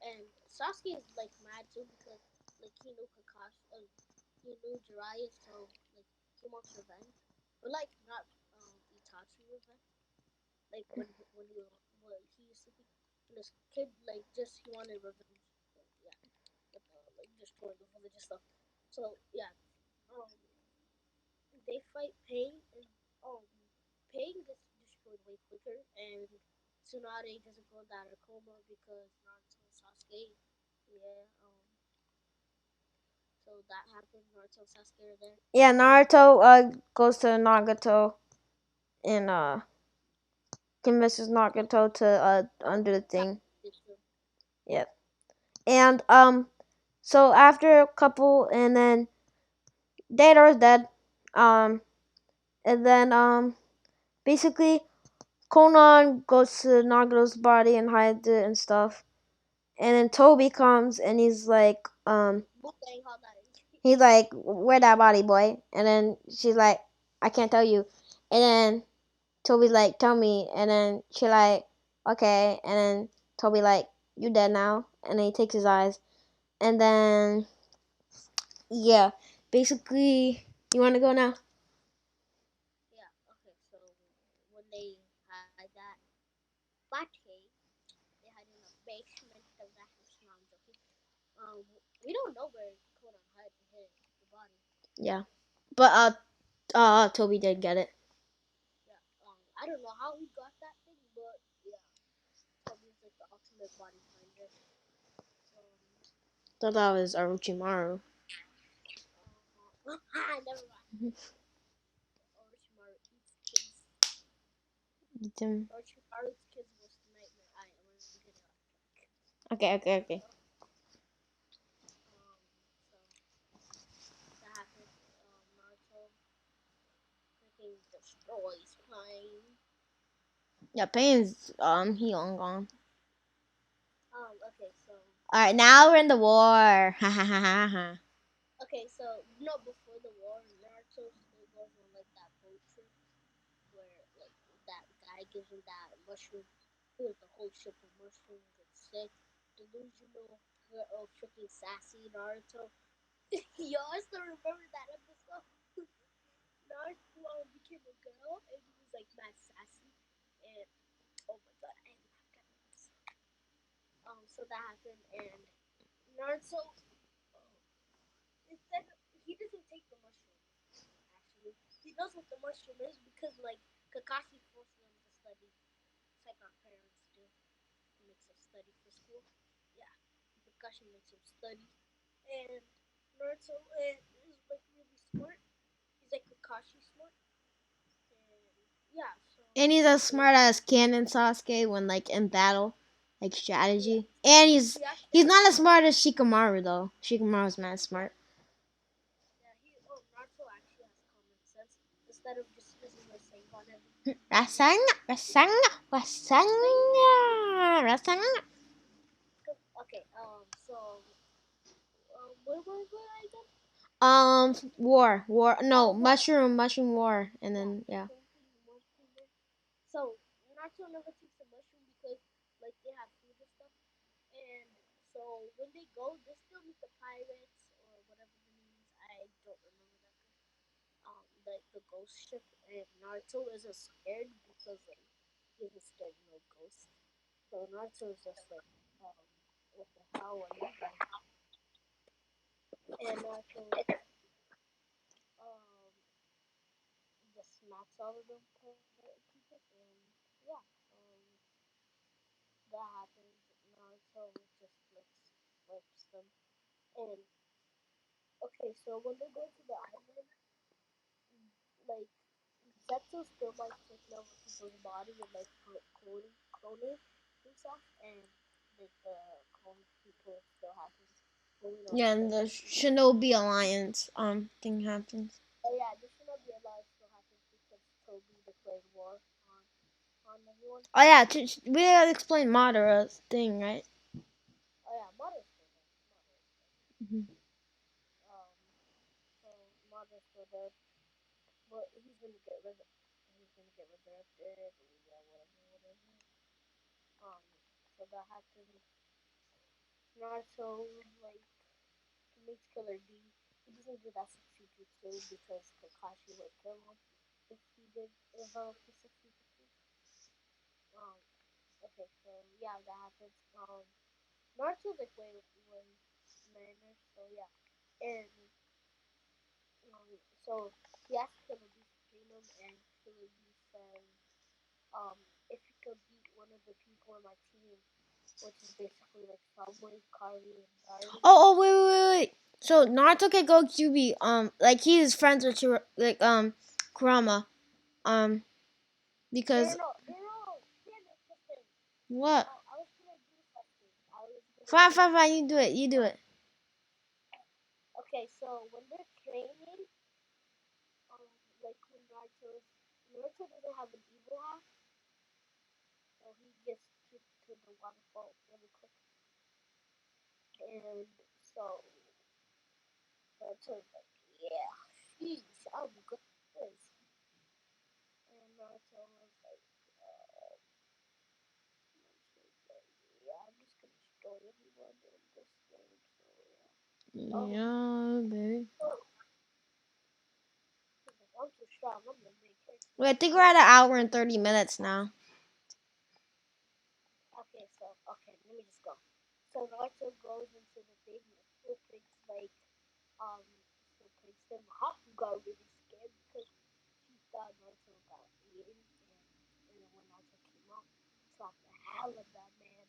and Sasuke is like mad too because like he knew Kakashi, he knew Jiraiya, so like he wants revenge, but like not Itachi revenge. Like when he used to be when this kid, like just he wanted revenge. Like, yeah, with like destroying the village and stuff. So yeah, um, they fight Pain, and um, Pain gets destroyed way quicker, and Tsunade doesn't go down a coma because Naruto and Sasuke. Yeah, so that happened. Naruto and Sasuke are there, Yeah, and Naruto goes to Nagato and convinces Nagato to undo the attack thing. Jutsu. Yep. And so after a couple, and then Data's dead. Um, and then basically Conan goes to Naruto's body and hides it and stuff. And then Toby comes and he's like, where that body, boy? And then she's like, I can't tell you. And then Toby's like, tell me. And then she like, okay. And then Toby like, you dead now. And then he takes his eyes. And then yeah, basically, you want to go now? Yeah. Okay. So when they had that body, they had in a basement of that house. No, I'm joking. Um, we don't know where Conan hid the body. Yeah, but Toby did get it. Yeah. I don't know how he got that thing, but yeah, Toby's like the ultimate body finder. Thought that was Orochimaru. Never mind. Orochimaru eats kids. Tim. Orochimaru's kids was the nightmare. I am getting off track. Okay, okay, okay. So that happened. Naruto freaking destroys Pain. Yeah, Pain's he long gone. Okay, so All right, now we're in the war. Ha ha ha ha ha. okay, so you know before the war, Naruto still goes on like that boat trip where like that guy gives him that mushroom. He was the whole ship of mushrooms and sick, delusional, freaking sassy Naruto. Yo, I still remember that episode. Naruto became a girl and he was like mad sassy and oh my god, I love that episode. So that happened and Naruto instead he doesn't take the mushroom. Actually, he knows what the mushroom is because like Kakashi forces him to study. It's like our parents do. He makes us study for school. Yeah, Kakashi makes him study, and Naruto is like really smart. He's like Kakashi smart, and yeah. So And he's as smart as Canon Sasuke when like in battle, like yeah, strategy. And he he's actually not as smart as Shikamaru though. Shikamaru's mad yeah smart. yeah Naruto actually has common sense instead of just using Rasengan every 2 minutes. Rasanga, rasanga, rasanga, rasanga. Okay, so where was I again? War. No, Oh, war. mushroom war, and Yeah, then yeah. mushroom. So Naruto never takes a mushroom because like they have food and stuff. And so when they go, they still meet the pirates or whatever the name is. I don't remember that good. Like the ghost ship, and Naruto isn't scared because like he isn't scared of no ghost. So Naruto is just like, what the hell are you guys? And Naruto um just smacks all of them people, and yeah, that happens. Naruto just flips them, and okay, so when they go to the island, like Zetsu still like taking over people's body and like cloning himself, and like the clone people still happens. But we know Yeah, and still. the Shinobi Alliance thing happens. Oh yeah, this should not be allowed still happens because Toby declared war on everyone. Oh yeah, we gotta explain Madara's thing, right? Oh yeah, Madara's still there. Madara's still there. Hmm. Um, so Madara's still there, but he's gonna get resurrected. Yeah, whatever. Um, so that happened. Naruto like he makes Killer D. He doesn't do that six jutsu because Kakashi would kill him if he did develop the six jutsu. Um, okay, so yeah, that happens. Naruto's like way manner, so yeah, and so he asks Killer B to train him, and Killer B says, if you could beat one of the people on my team, which is basically like Subway, Kari, and Darling. Wait. So Naruto can go Kyuubi, like he's friends with Kurama, um, No, because no, no, no, no. Listen. what? I was gonna do something. I was gonna Fine, do fine, fine. something. You do it. You do it. Okay, so when they're training, like when Naruto doesn't have an evil half, so he gets to the waterfall really quick, and so Naruto's like, yeah, sheesh, I'm good at this, and Naruto was like, yeah, I'm just gonna destroy everyone in this game, so yeah. Yeah, baby. I'm too strong. I'm the main character. Wait, I think we're at an hour and 30 minutes now. Okay, let me just go. So Naruto goes into the thing and still thinks like um still thinks them. Haku got really scared because she thought Naruto got eaten, and then when Naruto came out, slapped the hell of that man.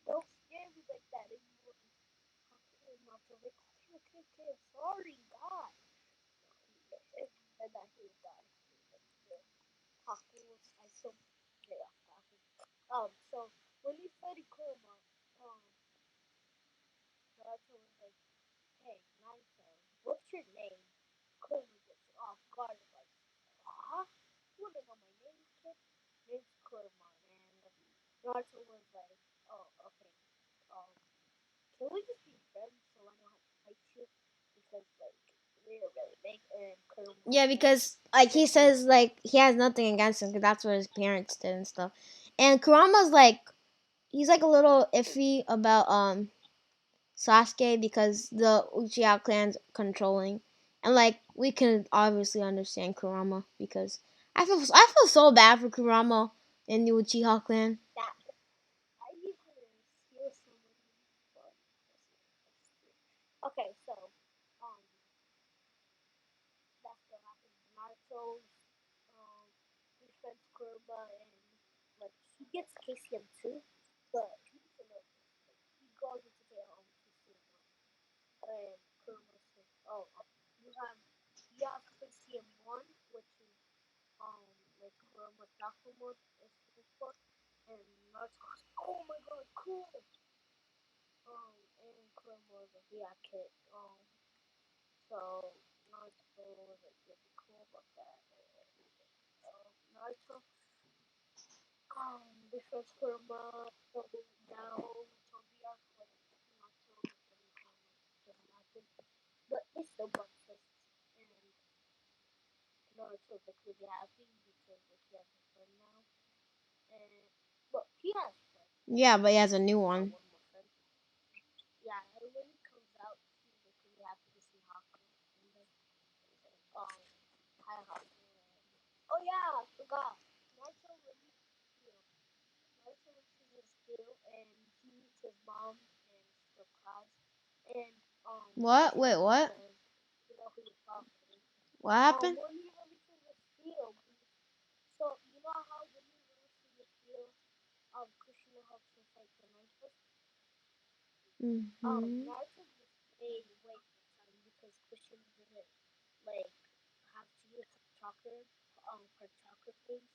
Don't scare me like that anymore. And Naruto like, okay, sorry, God. And that he died. Haku was I so yeah, Haku. So when he's fighting Kurama, Naruto was like, hey, Naruto, what's your name? Kurama gets off guard, like, huh? You wanna know my name, kid? Name's Kurama, and Naruto was like, oh, okay, um, can we just be friends so I know how to fight you? Because, like, we're really big, and Kurama was Yeah, like, because like he says like he has nothing against him because that's what his parents did and stuff. And Kurama's like he's like a little iffy about Sasuke because the Uchiha clan's controlling. And like we can obviously understand Kurama because I feel so bad for Kurama and the Uchiha clan. that. I need to steal someone. But, okay, so, um, that's what happens. Naruto, um, befriends Kurama, and like he gets KCM too, but he doesn't know. Like, he goes into jail on KCM 1, and Kurama says, "Oh, you have KCM 1, which is like Kurama's alpha mode is supposed for," and Naruto goes, "Oh my God, cool!" And Kurama was like, "Yeah, kid." So Naruto was like really cool about that. Naruto befriends Kurama, so now Tobia like Naruto and Kurama doesn't happen. But they still butt fists, and Naruto's like really happy because like he has a friend now. And well, he has friends, Yeah, but he has a new got one. one more friend. Yeah, and when he comes out, he's like really happy to see Haku. And then he's like, hi Haku. Oh yeah, I forgot. Naruto released his skill. Naruto releases his skill, and he meets his mom and still cries. And What? Wait, Kushina what? says, you know who your father is. What happened? When he releases his skill, so you know how when he releases his skill, Kushina helps him fight the Ninth. Mhm. Naruto just stayed away from time because Kushina didn't like have to use her chakra things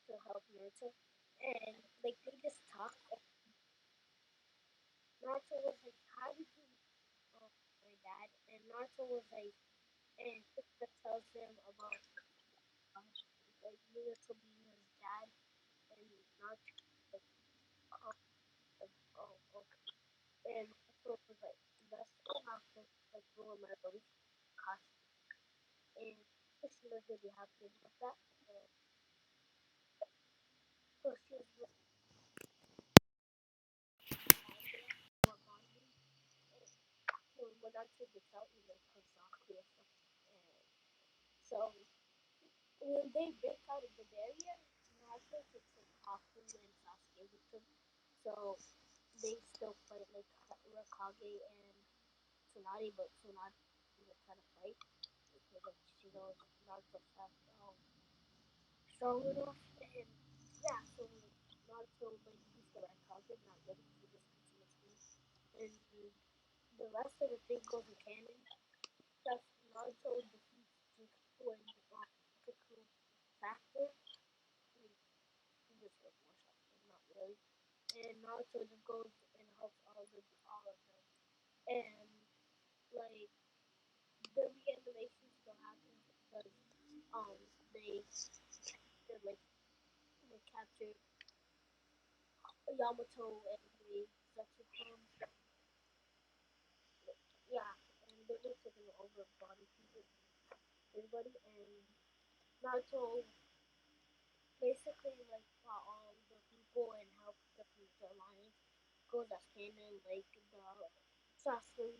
to help Naruto, and like they just talked. And Naruto was like, "How did you?" My dad, and Naruto was like, and Kushina tells him about um, like Naruto being his dad, and Naruto like, oh, okay. And Naruto was like, "That's all after like ruin my belief, Kakashi." And Kushina's really happy about that. So she was really more bonding. And so when Naruto gets out, he like hugs Sakura or something. And so when they break out of the barrier, Naruto takes like Haku and Sasuke with them. So they still fight like Rakage and Tsunade, but Tsunade isn't trying to fight because like she knows Naruto's not strong enough. And yeah, so Naruto like he's the Rakage, not ready for this continuous thing. And the rest of the thing goes in canon. That's Naruto defeats Jinkaku and Jinkaku faster. Like, he just was more faster, not really. And Naruto just goes and helps all of them. And like the reanimation still happens. they captured Yamato and they Zetsucon. Yeah, and they're just taking over body people, everybody, and Naruto basically like fought all the people and helped defeat the alliance. Goes as canon, like the Sasuke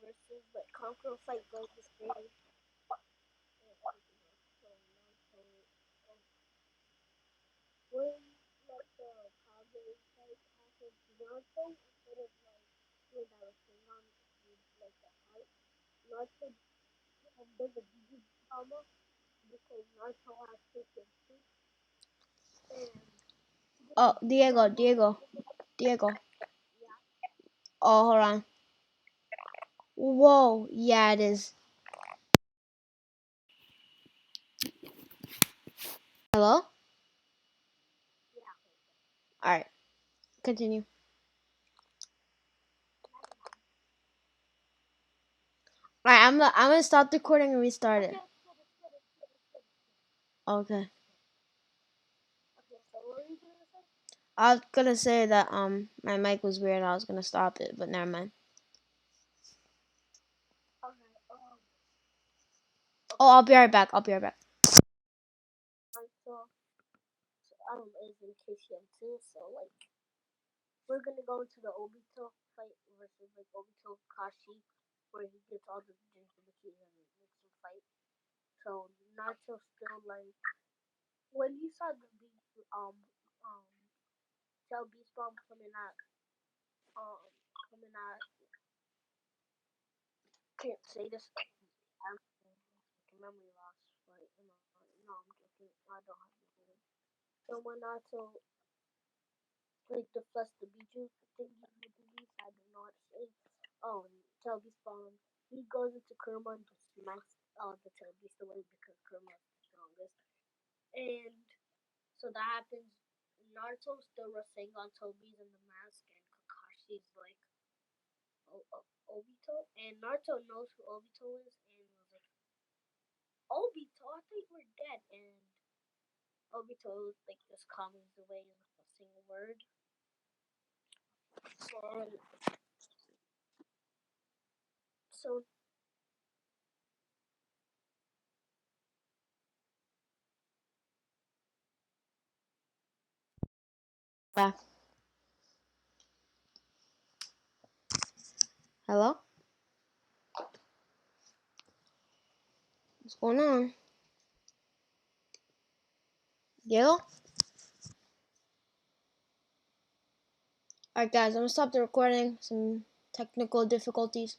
versus like Conqueror fight goes the same and everything else. So Naruto, um, when like the Kage fight happened, Naruto instead of like doing that Rasengan with like the heart, Naruto does a Juju Dama because Naruto has taken two and he did a Oh, Juju Diego, Dama. Diego, Diego. Yeah, Oh, hold on. Whoa, yeah, it is. Hello? yeah. Alright, continue. Alright, I'm gonna stop the recording and restart it. Okay, it's good, it's good, it's good, it's good. Okay. Okay, so what were you gonna say? I was gonna say that my mic was weird. I was gonna stop it, but never mind. Okay, Oh, okay, I'll be right back. I'll be right back. so is in KCM too, so like we're gonna go into the Obito fight versus like Obito Kashi, where he gets all the Jinchuriki and makes him fight. So Naruto still like when he saw the um Cell Beast Bomb um coming out can't say this I'm memory loss, but no I'm joking. I don't have memory. So when Naruto like the plus the Bijou thingy with the leaves, I don't know how to say. Telby spawn. He goes into Kurama and just smacks the Telbeast away because Kurama is the strongest. And so that happens. Naruto still Rasengan Tobi's in the mask, and Kakashi's like Obito. And Naruto knows who Obito is, and was like, Obito, I thought you were dead. And Obito like just calms away in a single word. And so Back. Hello? What's going on? Diego? Alright, guys, I'm gonna stop the recording. Some technical difficulties.